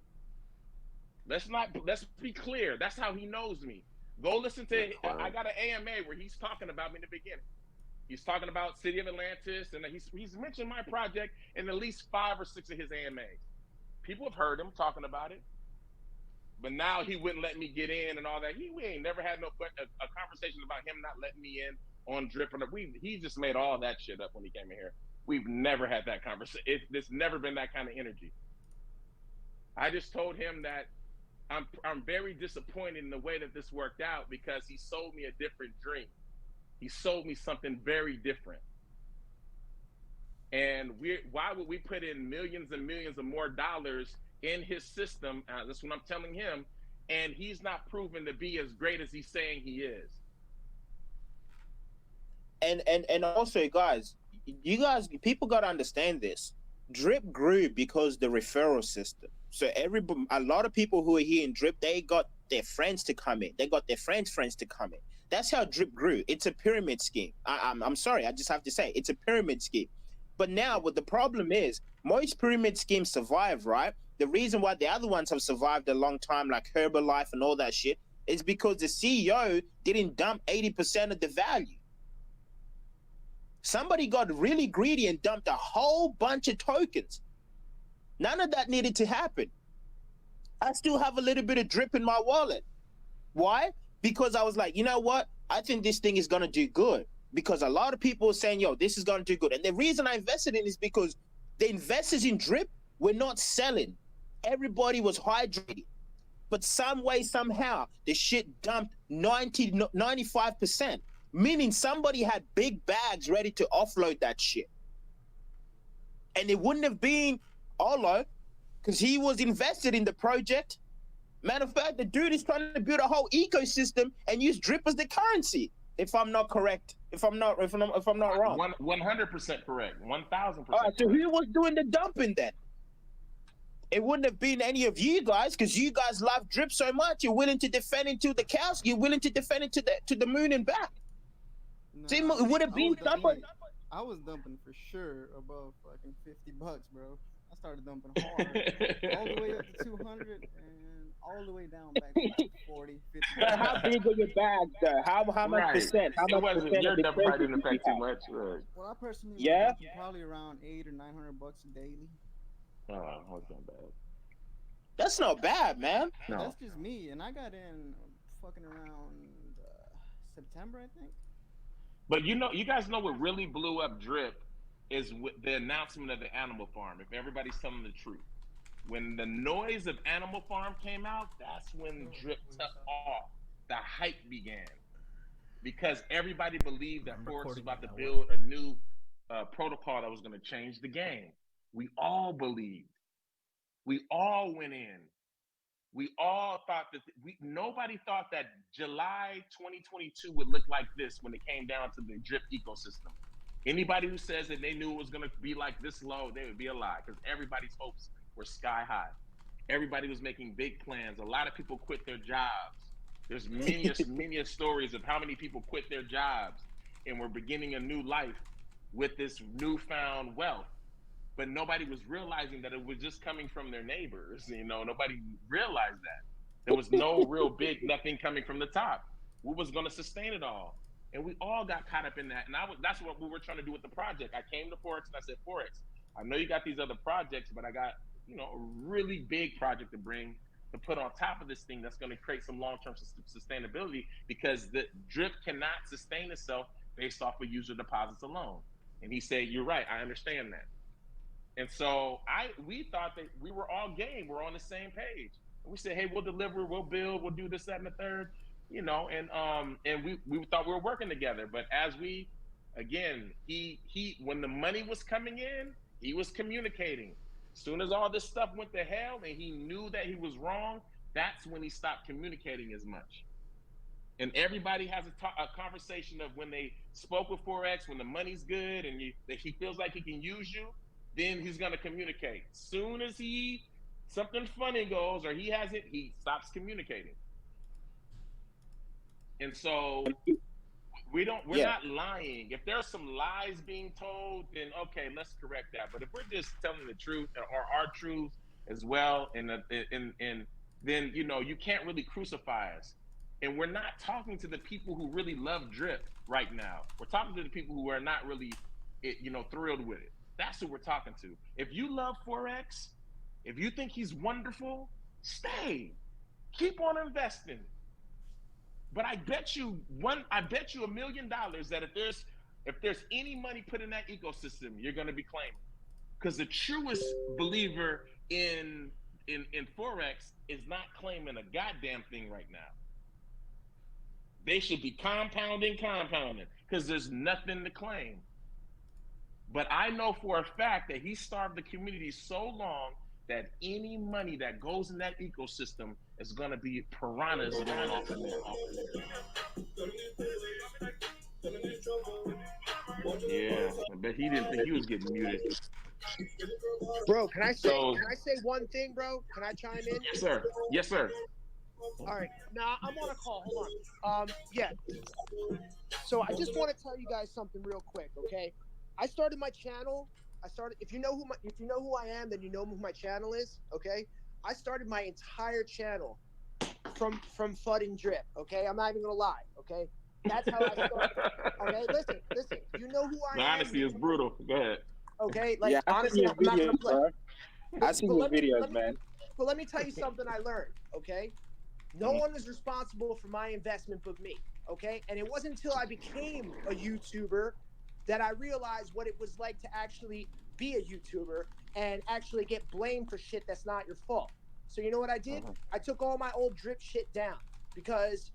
Let's be clear. That's how he knows me. Go listen to I got an AMA where he's talking about me in the beginning. He's talking about City of Atlantis, and he's mentioned my project in at least 5 or 6 of his AMAs. People have heard him talking about it, but now he wouldn't let me get in and all that. We ain't never had a conversation about him not letting me in on drip. He just made all that shit up when he came in here. We've never had that conversation. There's never been that kind of energy. I just told him that I'm very disappointed in the way that this worked out, because he sold me a different dream. He sold me something very different. And why would we put in millions and millions of more dollars in his system? That's what I'm telling him. And he's not proven to be as great as he's saying he is. And also, guys, people got to understand this. Drip grew because the referral system. So a lot of people who are here in Drip, they got their friends to come in. They got their friends to come in. That's how Drip grew. It's a pyramid scheme. I'm sorry, I just have to say, it's a pyramid scheme. But now what the problem is, most pyramid schemes survive, right? The reason why the other ones have survived a long time, like Herbalife and all that shit, is because the CEO didn't dump 80% of the value. Somebody got really greedy and dumped a whole bunch of tokens. None of that needed to happen. I still have a little bit of drip in my wallet. Why? Because I was like, you know what? I think this thing is going to do good. Because a lot of people are saying, yo, this is going to do good. And the reason I invested in is because the investors in drip were not selling. Everybody was hydrating. But some way, somehow, the shit dumped 95%. Meaning somebody had big bags ready to offload that shit. And it wouldn't have been Olo, because he was invested in the project. Matter of fact, the dude is trying to build a whole ecosystem and use drip as the currency. If I'm not correct, if I'm not wrong. 100% correct. 1,000%. All right, so who was doing the dumping then? it wouldn't have been any of you guys because you guys love drip so much. You're willing to defend into the cows. You're willing to defend it to the moon and back. Nah, See, it would have been somebody. I was dumping for sure above fucking $50, bro. I started dumping hard, all the way up to 200 and all the way down back to like 40, 50. But how big are your bags, though? How much percent? How much percent? Your dump probably didn't affect too much. Right. Well, I personally yeah, probably around $800 or $900 daily. Oh, that's not bad. That's not bad, man. No. That's just me, and I got in fucking around September, I think. But you guys know what really blew up drip is with the announcement of the Animal Farm. If everybody's telling the truth, when the noise of Animal Farm came out, that's when drip took off. The hype began because everybody believed that forex was about to build a new protocol that was going to change the game. We all believed. We all went in. We all thought that nobody thought that July 2022 would look like this when it came down to the drip ecosystem. Anybody who says that they knew it was going to be like this low, they would be a lie because everybody's hopes were sky high. Everybody was making big plans. A lot of people quit their jobs. There's many stories of how many people quit their jobs and were beginning a new life with this newfound wealth. But nobody was realizing that it was just coming from their neighbors. Nobody realized that. There was no real big nothing coming from the top. What was going to sustain it all? And we all got caught up in that. And that's what we were trying to do with the project. I came to Forex and I said, Forex, I know you got these other projects, but I got, a really big project to bring to put on top of this thing that's going to create some long-term sustainability because the drip cannot sustain itself based off of user deposits alone. And he said, you're right. I understand that. And so we thought that we were all game. We're on the same page. And we said, hey, we'll deliver, we'll build, we'll do this, that, and the third, and we thought we were working together. But as he when the money was coming in, he was communicating. As soon as all this stuff went to hell and he knew that he was wrong, that's when he stopped communicating as much. And everybody has a conversation of when they spoke with Forex, when the money's good and that he feels like he can use you, then he's going to communicate. Soon as something funny goes or he has it, he stops communicating. And so we're not lying. If there's some lies being told, then okay, let's correct that. But if we're just telling the truth or our truth as well, and then you can't really crucify us. And we're not talking to the people who really love drip right now. We're talking to the people who are not really, thrilled with it. That's who we're talking to. If you love Forex, if you think he's wonderful, stay. Keep on investing. But I bet you $1 million that if there's any money put in that ecosystem, you're going to be claiming. Because the truest believer in Forex is not claiming a goddamn thing right now. They should be compounding, because there's nothing to claim. But I know for a fact that he starved the community so long that any money that goes in that ecosystem is going to be piranhas going off in there. Yeah, I bet he didn't think he was getting muted. Bro, can I say one thing, bro? Can I chime in? Yes, sir. Yes, sir. All right. Now I'm on a call. Hold on. Yeah. So I just want to tell you guys something real quick, okay? I started my channel. If you know who I am, then you know who my channel is, okay? I started my entire channel from FUD and drip, okay? I'm not even gonna lie, okay? That's how I started. Okay, listen. You know who I am. Honesty is brutal. Go ahead. Okay, like honestly, I'm not gonna play. I see your videos, man. But let me tell you something I learned, okay? No one was responsible for my investment but me, okay? And it wasn't until I became a YouTuber that I realized what it was like to actually be a YouTuber and actually get blamed for shit that's not your fault. So you know what I did? I took all my old drip shit down because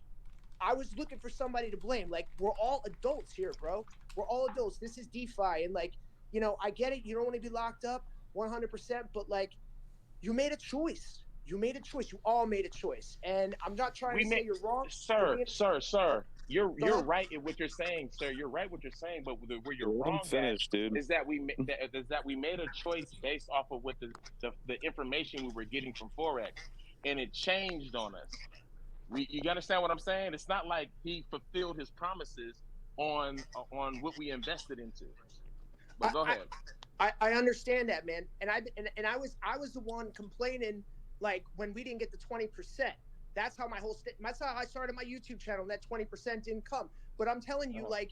I was looking for somebody to blame. Like, we're all adults here, bro. We're all adults. This is DeFi. And like, I get it. You don't want to be locked up 100%, but like, you made a choice. You made a choice. You all made a choice. And I'm not trying to say you're wrong. Sir. you're right in what you're saying, sir. You're right what you're saying, but where you're wrong is that we made a choice based off of what the information we were getting from forex, and it changed on us. You understand what I'm saying? It's not like he fulfilled his promises on what we invested into. But go ahead. I understand that, man, and I was the one complaining, like, when we didn't get the 20%. That's how that's how I started my YouTube channel. That 20% didn't come. But I'm telling you, like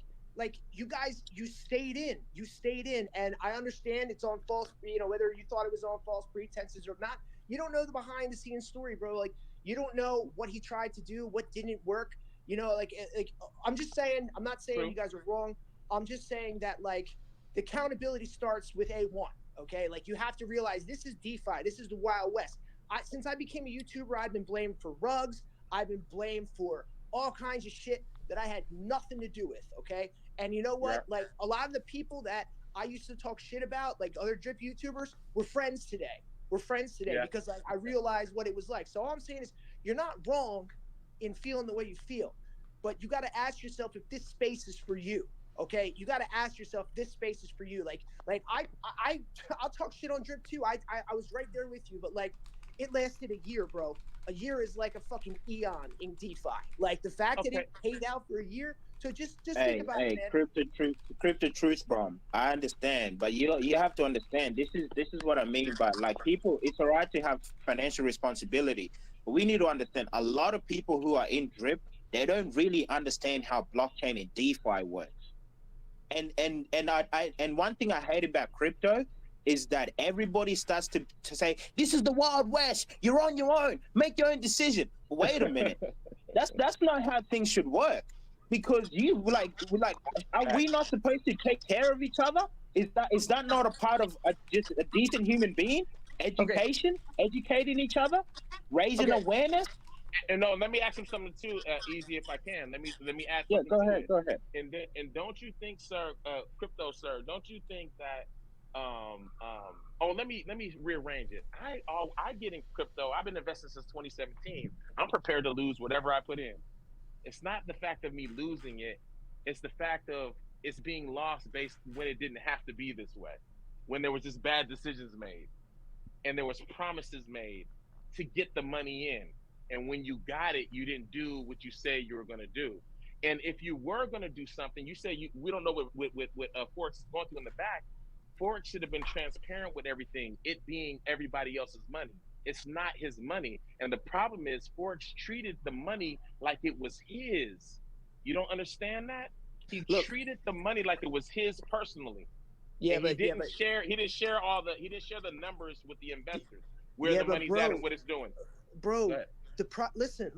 you guys, you stayed in, and I understand it's on false, whether you thought it was on false pretenses or not. You don't know the behind the scenes story, bro. Like, you don't know what he tried to do, what didn't work. Like I'm just saying. I'm not saying you guys are wrong. I'm just saying that, like, the accountability starts with A1. Okay, like, you have to realize this is DeFi. This is the Wild West. Since I became a YouTuber, I've been blamed for rugs. I've been blamed for all kinds of shit that I had nothing to do with, okay? And you know what? Yeah. Like, a lot of the people that I used to talk shit about, like other drip YouTubers, we're friends today. Because I realized what it was like. So all I'm saying is, you're not wrong in feeling the way you feel, but you got to ask yourself if this space is for you. Okay, you got to ask yourself, this space is for you. Like I'll talk shit on drip too. I was right there with you, but like, it lasted a year, bro. A year is like a fucking eon in DeFi. Like, the fact that it paid out for a year. So just think about it, man. Crypto truth bomb. I understand, but you have to understand. This is what I mean by, like, people. It's all right to have financial responsibility, but we need to understand. A lot of people who are in drip, they don't really understand how blockchain and DeFi works. And one thing I hate about crypto is that everybody starts to say, this is the Wild West, you're on your own, make your own decision. Wait a minute. That's not how things should work. Because are we not supposed to take care of each other? Is that not a part of just a decent human being? Education, educating each other, raising awareness. And no, let me ask him something too, Easy, if I can. Let me ask. Yeah, go ahead. And don't you think, sir, crypto, sir? Don't you think that? Let me rearrange it. I get in crypto. I've been investing since 2017. I'm prepared to lose whatever I put in. It's not the fact of me losing it. It's the fact of it's being lost based when it didn't have to be this way. When there was just bad decisions made, and there was promises made to get the money in. And when you got it, you didn't do what you say you were going to do. And if you were going to do something, you say we don't know what forex is going through in the back. Forex should have been transparent with everything, it being everybody else's money. It's not his money. And the problem is Forex treated the money like it was his. You don't understand that? He treated the money like it was his personally. Yeah, and he didn't share the numbers with the investors, where the money's at and what it's doing. Bro, listen,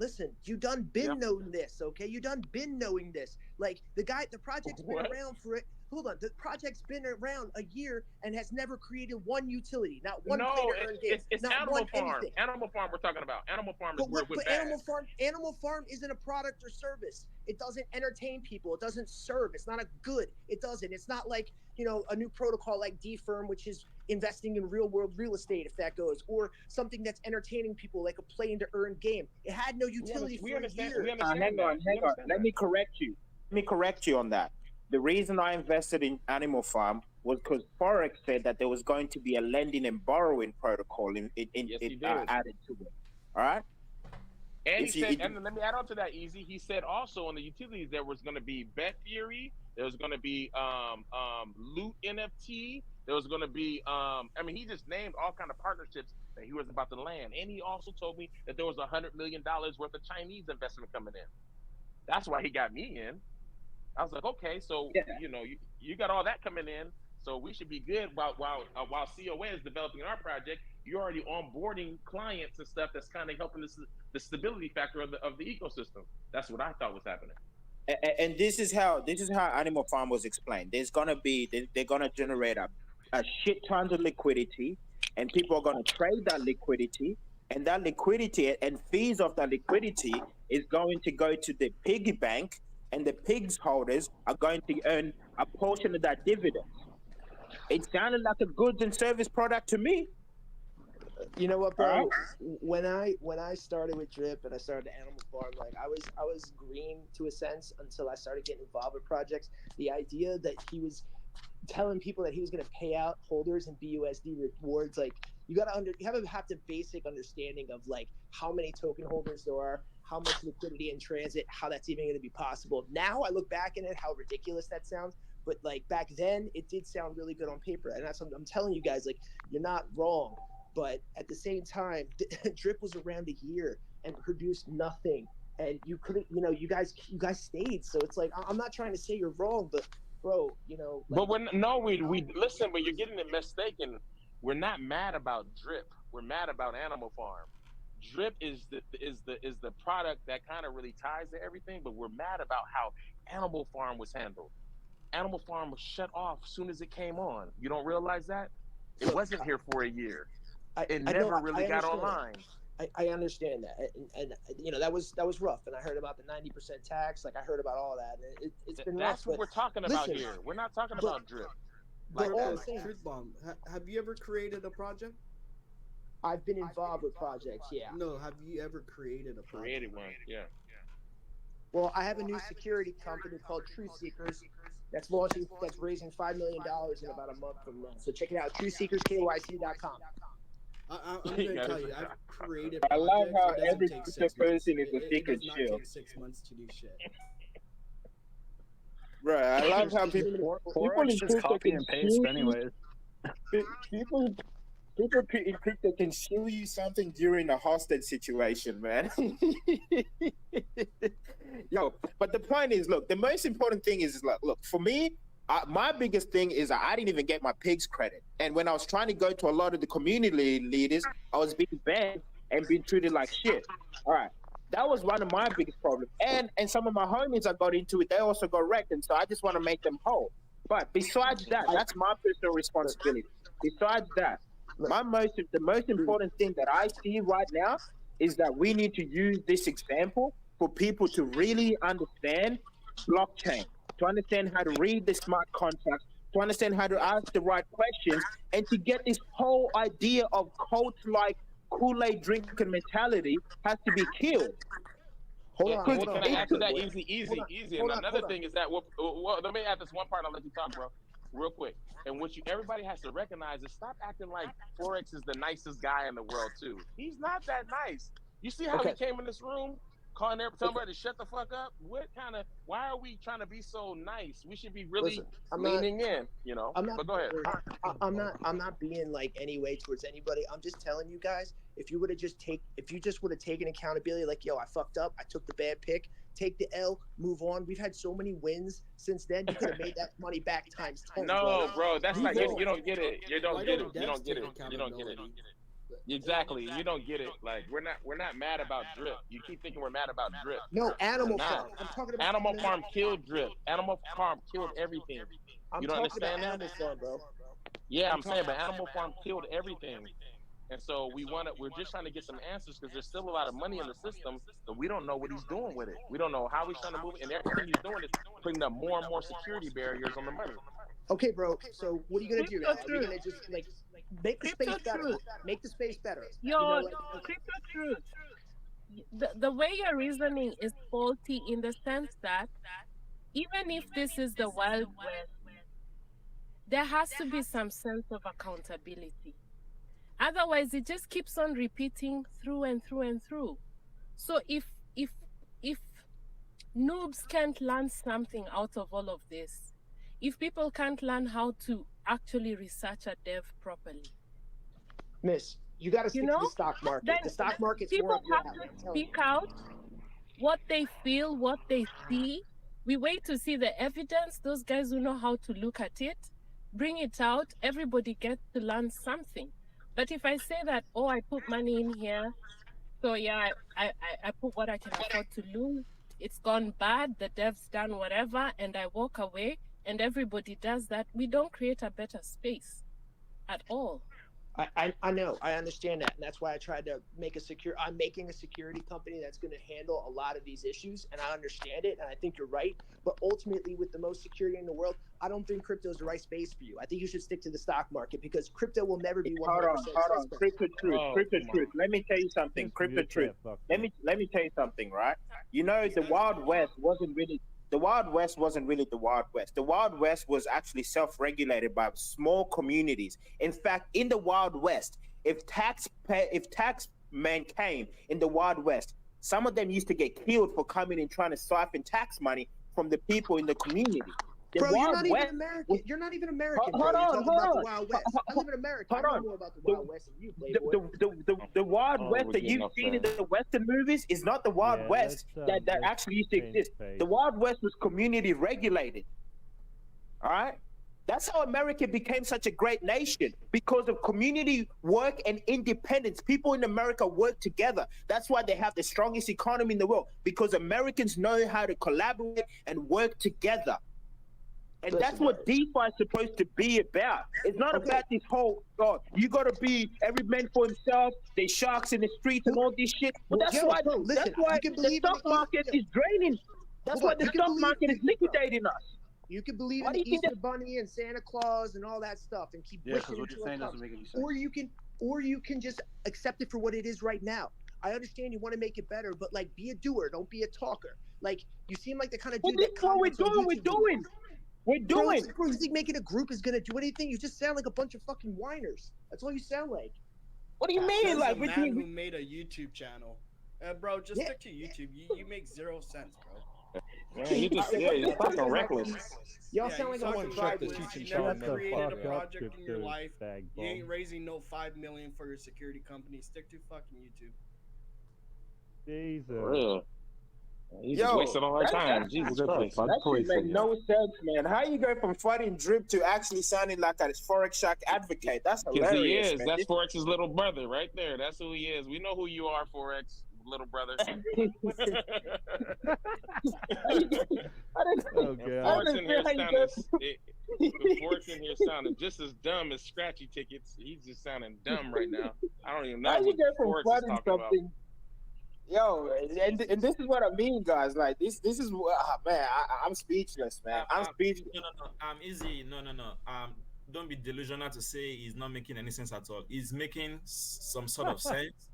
you done been knowing this, okay? You done been knowing this. Like, the project's been around for it. Hold on, the project's been around a year and has never created one utility, not one play to earn games. It's not Animal one Farm. anything. Animal Farm we're talking about. Animal Farm is where we're Animal Farm isn't a product or service. It doesn't entertain people. It doesn't serve. It's not a good. It doesn't. It's not like, a new protocol like DFirm, which is investing in real world real estate, if that goes, or something that's entertaining people like a play to earn game. It had no utility for a year. Hang on. Let me correct you on that. The reason I invested in Animal Farm was because Forex said that there was going to be a lending and borrowing protocol added to it. All right? And he said, and let me add on to that, Easy. He said also on the utilities there was going to be Bet Theory, there was going to be Loot NFT, there was going to be he just named all kind of partnerships that he was about to land. And he also told me that there was $100 million worth of Chinese investment coming in. That's why he got me in. I was like, okay, so you got all that coming in, so we should be good. While COA is developing our project, you're already onboarding clients and stuff that's kind of helping the stability factor of the ecosystem. That's what I thought was happening. And this is how Animal Farm was explained. They're gonna generate a shit tons of liquidity, and people are gonna trade that liquidity, and that liquidity and fees of that liquidity is going to go to the piggy bank. And the pigs holders are going to earn a portion of that dividend. It sounded like a goods and service product to me. You know what, bro? When I started with Drip and I started the animal farm, like I was green to a sense until I started getting involved with projects. The idea that he was telling people that he was going to pay out holders in BUSD rewards, like you have to basic understanding of like how many token holders there are, how much liquidity in transit, how that's even going to be possible. Now I look back at it, how ridiculous that sounds. But like back then, it did sound really good on paper, and that's what I'm telling you guys. Like you're not wrong, but at the same time, Drip was around a year and produced nothing, and you couldn't. You guys stayed. So it's like I'm not trying to say you're wrong, but bro, But we listen. But you're getting it mistaken. We're not mad about Drip. We're mad about Animal Farm. Drip is the product that kind of really ties to everything. But we're mad about how Animal Farm was handled. Animal Farm was shut off as soon as it came on. You don't realize that? It wasn't here for a year. It never really got online. I understand that, and that was rough. And I heard about the 90% tax. Like I heard about all that. And it's been rough. That's what we're talking about here. We're not talking about Drip. But Truth Bomb, have you ever created a project? I've been involved with projects. Yeah. No, have you ever created a project? Created one. Yeah. Well, I have a new security company called Truth Seekers that's raising $5 million in about a month from now. So check it out, truthseekerskyc.com. I'm going to tell you, I've created I love how projects. every person is a secret It does not shield. take 6 months to do shit. Bro, I love how people just copy and paste anyways. People in crypto can show you something during a hostage situation, man. Yo, but the point is, look, the most important thing is like, look, for me, my biggest thing is I didn't even get my pigs credit. And when I was trying to go to a lot of the community leaders, I was being banned and being treated like shit. All right. That was one of my biggest problems. And some of my homies I got into it, they also got wrecked. And so I just want to make them whole. But besides that, that's my personal responsibility. Besides that, the most important thing that I see right now is that we need to use this example for people to really understand blockchain, to understand how to read the smart contracts, to understand how to ask the right questions, and to get this whole idea of cult-like Kool-Aid drinking mentality has to be killed. Hold on. Can I answer that easy? And another thing is that, well, let me add this one part. I'll let you talk, bro, real quick. And what everybody has to recognize is stop acting like forex is the nicest guy in the world too. He's not that nice. You see how he came in this room, calling everybody to shut the fuck up? Why are we trying to be so nice? We should be really leaning in, but go ahead. I'm not being like any way towards anybody. I'm just telling you guys, if you would have taken accountability, like, yo, I fucked up, I took the bad pick, take the L, move on. We've had so many wins since then. You could have made that money back times 10. No, bro, that's not you don't get it. You don't get it. Exactly. You don't get it. Like we're not mad about Drip. You keep thinking we're mad about Drip. No, Animal Farm. I'm talking about Animal Farm killed Drip. Animal Farm killed everything. You don't understand that? Animal Farm, bro. Yeah, I'm saying, but Animal Farm killed everything. And so we're just trying to get some answers because there's still a lot of money in the system, but we don't know what he's doing with it. We don't know how he's trying to move it, and everything he's doing is putting up more and more security barriers on the money. Okay, bro. So what are you gonna do now? Are you gonna just like make the space better? Make the space better. Crypto truth. The way you're reasoning is faulty in the sense that even if this is the Wild West, there has to be some sense of accountability. Otherwise, it just keeps on repeating through and through and through. So if noobs can't learn something out of all of this, if people can't learn how to actually research a dev properly, Miss, you got to stick to the stock market. The stock market's people more have to speak out what they feel, what they see. We wait to see the evidence. Those guys who know how to look at it, bring it out. Everybody gets to learn something. But if I say that, oh, I put money in here, so yeah, I put what I can afford to lose, it's gone bad, the dev's done whatever, and I walk away, and everybody does that, we don't create a better space at all. I know, I understand that, and that's why I tried to make I'm making a security company that's going to handle a lot of these issues, and I understand it, and I think you're right. But ultimately, with the most security in the world, I don't think crypto is the right space for you. I think you should stick to the stock market because crypto will never be 100% Hold on. Crypto truth. Crypto truth. Let me tell you something. Crypto truth. Let me tell you something, right? You know, the Wild West wasn't really the Wild West. The Wild West was actually self-regulated by small communities. In fact, in the Wild West, if taxmen came in the Wild West, some of them used to get killed for coming and trying to siphon tax money from the people in the community. Bro, you're not even American. You're not even American. Hold on. The Wild West. I live in America. I know more about the Wild West than you, Playboy. The Wild West that you've seen in the Western movies is not the Wild West that actually used to exist. The Wild West was community regulated. All right? That's how America became such a great nation, because of community work and independence. People in America work together. That's why they have the strongest economy in the world, because Americans know how to collaborate and work together. And that's what DeFi is supposed to be about. It's not about this whole, you got to be every man for himself, there's sharks in the streets and all this shit. But that's why the stock market is draining. That's why the stock market is liquidating us. You can believe in the Easter Bunny and Santa Claus and all that stuff and keep wishing what you're saying doesn't make any sense. Or you can just accept it for what it is right now. I understand you want to make it better, but like, be a doer, don't be a talker. Like, you seem like the kind of dude that comments on YouTube. We're doing. Bro, you think making a group is gonna do anything? You just sound like a bunch of fucking whiners. That's all you sound like. What do you mean? Like, a man who made a YouTube channel, bro. Just stick to YouTube. You make 0 cents, bro. Man, you're fucking reckless. Y'all sound like someone check the teaching channel. You never created a project in your life. You ain't raising no $5 million for your security company. Stick to fucking YouTube. Jesus. For real. He's just wasting all our time. Jesus Christ. That shit make no sense, man. How you go from fighting Drip to actually sounding like a Forex Shack advocate? That's hilarious. Because he is. Man. That's Forex's little brother right there. That's who he is. We know who you are, Forex, little brother. Forex in here sounding just as dumb as Scratchy Tickets. He's just sounding dumb right now. I don't even know what Forex is talking about. Yo, and this is what I mean, guys. Like this is man. I'm speechless, man. I'm speechless. No. Easy. No. Don't be delusional to say he's not making any sense at all. He's making some sort of sense,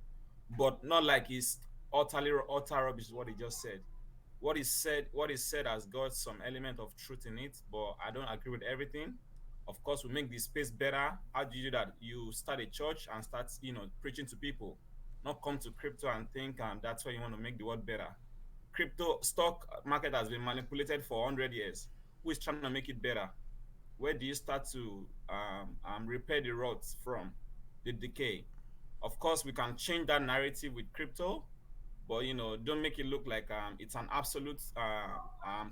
but not like he's utter rubbish. What he just said. What he said has got some element of truth in it, but I don't agree with everything. Of course, we make the space better. How do you do that? You start a church and start, preaching to people. Not come to crypto and think that's why you want to make the world better. Crypto stock market has been manipulated for 100 years. Who is trying to make it better? Where do you start to repair the rods from the decay? Of course, we can change that narrative with crypto, but don't make it look like it's an absolute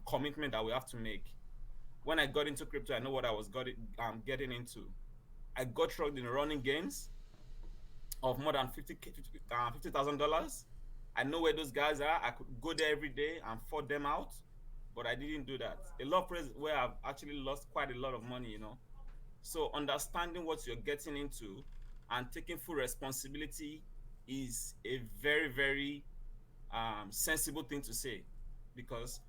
commitment that we have to make. When I got into crypto, I know what I was getting into. I got trucked in running games of more than $50,000. I know where those guys are. I could go there every day and fought them out, but I didn't do that. A lot of places where I've actually lost quite a lot of money, So understanding what you're getting into and taking full responsibility is a very, very sensible thing to say, because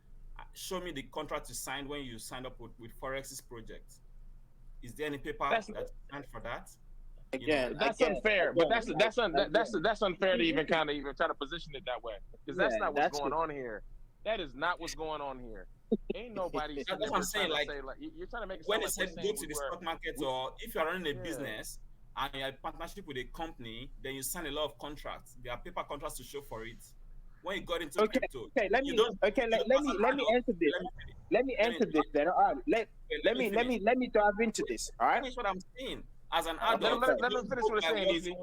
show me the contract you signed when you signed up with Forex's project. Is there any paper that you signed for that? That's unfair, but that's unfair to even try to position it that way, because that's not what's going on here. That is not what's going on here. Ain't nobody. That's what I'm saying. Like, you're trying to make it when sound it like said go to the stock market, or if you're running a business and you're in partnership with a company, then you sign a lot of contracts. There are paper contracts to show for it. When you got into crypto, let me answer this. Let me answer this then. All right, let me dive into this. All right. That's what I'm saying. As an adult, let me finish what I'm saying, Easy.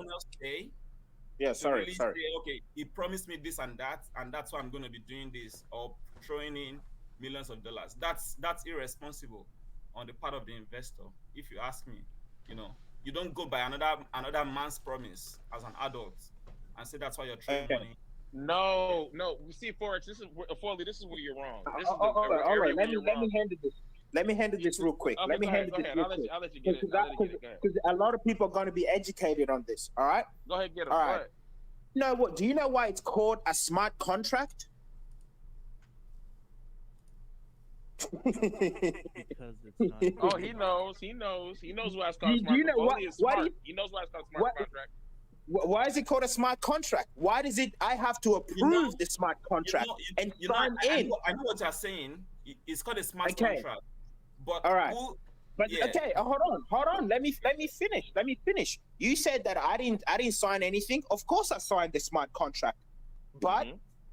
Yeah, sorry. Say, okay, he promised me this and that's why I'm going to be doing this, or throwing in millions of dollars. That's irresponsible on the part of the investor. If you ask me, you don't go by another man's promise as an adult and say that's why you're throwing money. No. You see, Forex, this is where you're wrong. All right. Let me handle this. Let me handle this real quick. Okay, Let me go ahead, handle go this ahead. real I'll let quick. you, I'll let you get it. I'll let you get it. Go ahead. Because a lot of people are going to be educated on this. All right. Go ahead, get him. All Go right. ahead. You know what? Do you know why it's called a smart contract? Because it's not. Oh, he knows. He knows. He knows why it's called Do smart. you know Foley what? is Why smart. do He knows why it's called smart contract. Why is it called a smart contract? Why does it? I have to approve the smart contract and sign in. I know what you're saying. It's called a smart Okay. contract. But All right. But yeah. okay, hold on. Let me finish. You said that I didn't sign anything. Of course I signed the smart contract. But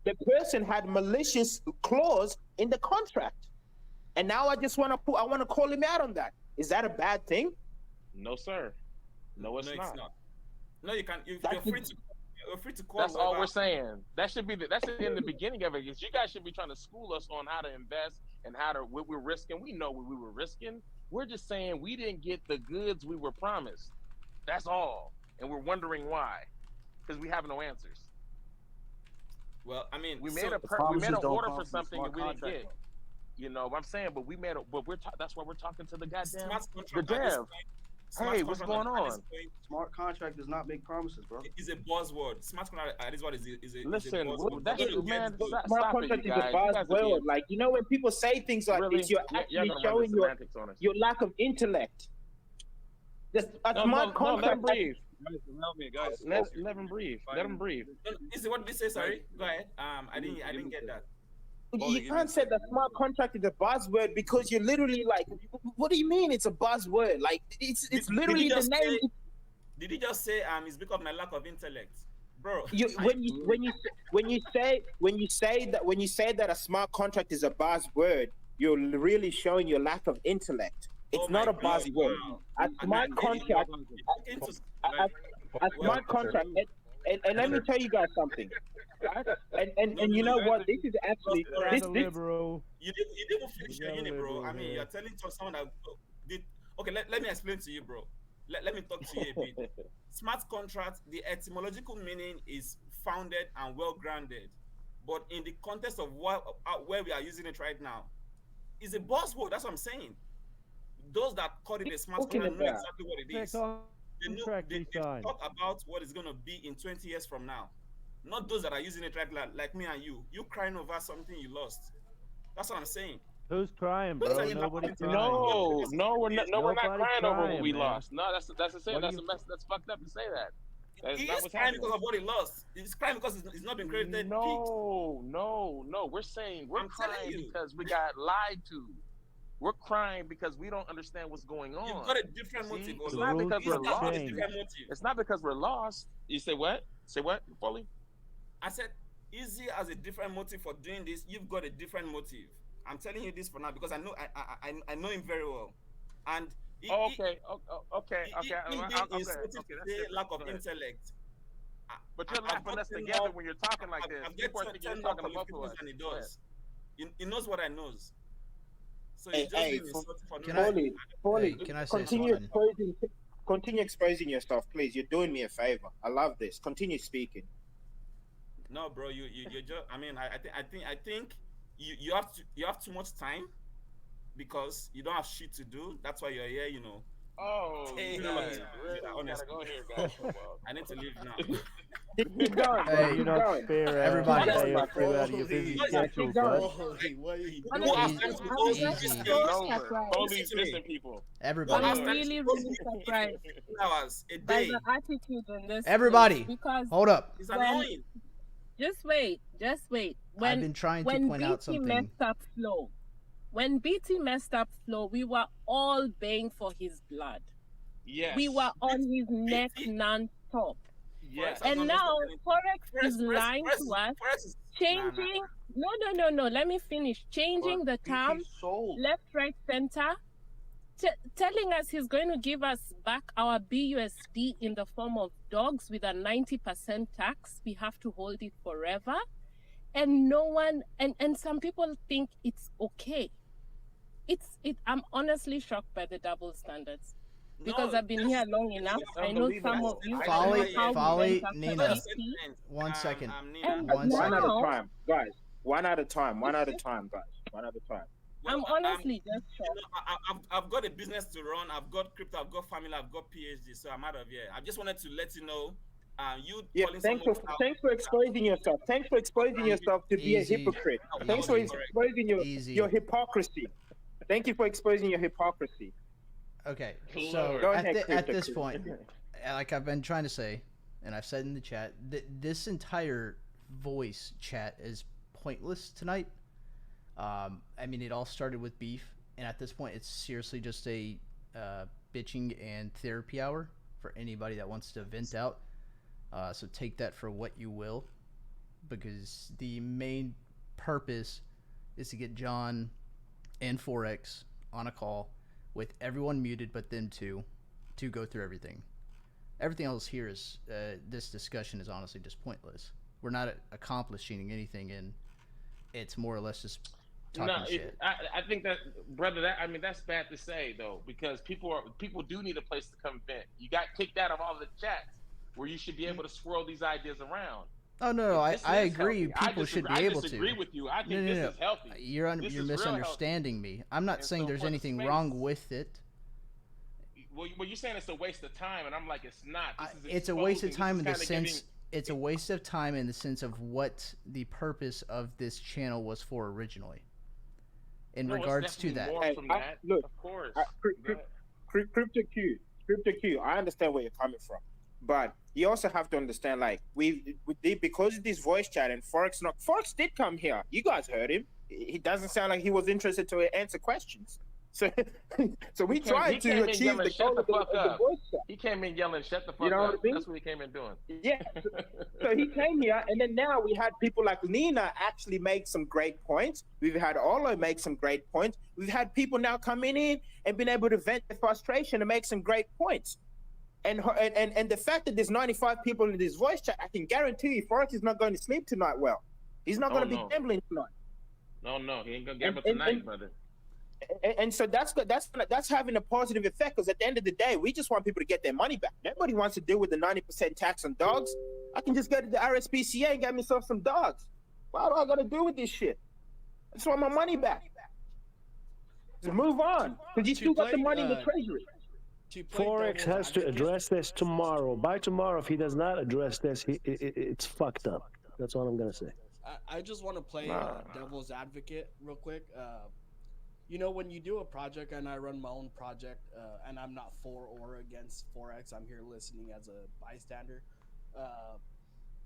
the person had malicious clause in the contract. And now I just want to call him out on that. Is that a bad thing? No, sir. No, it's not. No, you can. You're free to call. That's all we're saying. That should be in the beginning of it. Because you guys should be trying to school us on how to invest and what we're risking. We know what we were risking. We're just saying we didn't get the goods we were promised. That's all. And we're wondering why. Because we have no answers. Well, I mean, we made an order for something and we didn't get. You know what I'm saying? But that's why we're talking to the goddamn the dev. Hey, what's going on? Smart contract does not make promises, bro. It's a buzzword. Smart contract is what is a Listen, buzzword. man, smart contract is a buzzword. Like, you know, when people say things like this, you're actually showing your lack of intellect. A smart contract. Let him breathe. Guys, let him breathe. Let him breathe. Is it what did they say? Sorry, go ahead. I didn't get that. You can't say that smart contract is a buzzword because you're literally like, what do you mean it's a buzzword? Like, it's literally the name. Did he just say it's because of my lack of intellect, bro? When you say that a smart contract is a buzzword, you're really showing your lack of intellect. It's not a buzzword. A smart contract. A smart contract. And let me tell you guys something. And you know what? This is actually this. You didn't finish your unit, bro. I mean, you're telling someone that did. Okay, let me explain to you, bro. Let me talk to you a bit. Smart contract, the etymological meaning is founded and well grounded, but in the context of where we are using it right now, is a buzzword. That's what I'm saying. Those that call it a smart contract know exactly what it is. They talk about what it's going to be in 20 years from now. Not those that are using it right, like me and you. You crying over something you lost. That's what I'm saying. Who's crying, bro? Nobody's crying. No, we're not crying over what we lost. No, that's a shame. That's fucked up to say that. He is crying because of what he lost. He's crying because it's not been credited. No. We're saying we're crying because we got lied to. We're crying because we don't understand what's going on. You've got a different motive. It's not because we're lost. It's not because we're lost. You say what? Say what, Foley? I said, Easy has a different motive for doing this. You've got a different motive. I'm telling you this for now because I know him very well. And okay. Lack of intellect. But you're laughing us together when you're talking like this. People think you're talking about us. And he does. He knows what I knows. So Foley, can I say continue exposing yourself, please. You're doing me a favor. I love this. Continue speaking. No, bro, you just. I mean, I think you have too much time because you don't have shit to do. That's why you're here, you know. Oh, hey, honestly, go here, guys. I need to leave now. Keep going. Hey, you don't spare everybody. Out of your busy schedule, bud. Foley's missing people. Everybody. I'm really surprised by the attitude in this. Everybody, because hold up. It's annoying. Just wait. I've been trying to point out something. When BT messed up Flow, we were all baying for his blood. Yes. We were on his neck non-stop. Yes. And now Forex is lying to us, changing. No. Let me finish. Changing the term left, right, center, telling us he's going to give us back our BUSD in the form of dogs with a 90% tax. We have to hold it forever. And no one, and some people think it's okay. I'm honestly shocked by the double standards. Because I've been here long enough. I know some of you. Folly, Nina. 1 second. One at a time, guys. One at a time, guys. One at a time. I'm honestly just shocked. I've got a business to run. I've got crypto. I've got family. I've got PhD. So I'm out of here. I just wanted to let you know. Thanks for exposing yourself. Thanks for exposing yourself to be a hypocrite. Thanks for exposing your hypocrisy. Thank you for exposing your hypocrisy. Okay, so at this point, like I've been trying to say, and I've said in the chat, this entire voice chat is pointless tonight. I mean, it all started with beef, and at this point, it's seriously just a bitching and therapy hour for anybody that wants to vent out. So take that for what you will, because the main purpose is to get John and Forex on a call with everyone muted but them two to go through everything. Everything else here is this discussion is honestly just pointless. We're not accomplishing anything, and it's more or less just talking shit. I think that, brother, that's bad to say though, because people do need a place to come vent. You got kicked out of all the chats where you should be able to swirl these ideas around. Oh no, I agree. People should be able to. I disagree with you. I think this is healthy. You're misunderstanding me. I'm not saying there's anything wrong with it. Well, you're saying it's a waste of time, and I'm like, it's not. It's a waste of time in the sense. It's a waste of time in the sense of what the purpose of this channel was for originally. In regards to that. Look, of course. Crypto Q. I understand where you're coming from. But you also have to understand, like, because of this voice chat and Forex did come here. You guys heard him. He doesn't sound like he was interested to answer questions. So we tried to achieve the goal of the voice chat. He came in yelling, "Shut the fuck you know up." What I mean? That's what he came in doing. Yeah. So he came here, and then now we had people like Nina actually make some great points. We've had Olo make some great points. We've had people now coming in and been able to vent their frustration and make some great points. And the fact that there's 95 people in this voice chat, I can guarantee you, Forex is not going to sleep tonight. Well, he's not going to be gambling tonight. No, he ain't gonna gamble tonight, brother. And so that's having a positive effect, because at the end of the day, we just want people to get their money back. Nobody wants to deal with the 90% tax on dogs. I can just go to the RSPCA and get myself some dogs. What do I got to do with this shit? I just want my money back. Just move on, because you still got the money in the treasury. Forex has to address this tomorrow. By tomorrow, if he does not address this, it's fucked up. That's all I'm gonna say. I just want to play devil's advocate real quick. You know, when you do a project, and I run my own project, and I'm not for or against Forex, I'm here listening as a bystander.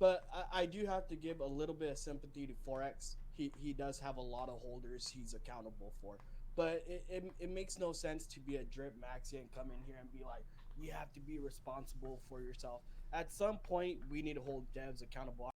But I do have to give a little bit of sympathy to Forex. He does have a lot of holders he's accountable for. But it makes no sense to be a drip maxi and come in here and be like, you have to be responsible for yourself. At some point, we need to hold devs accountable.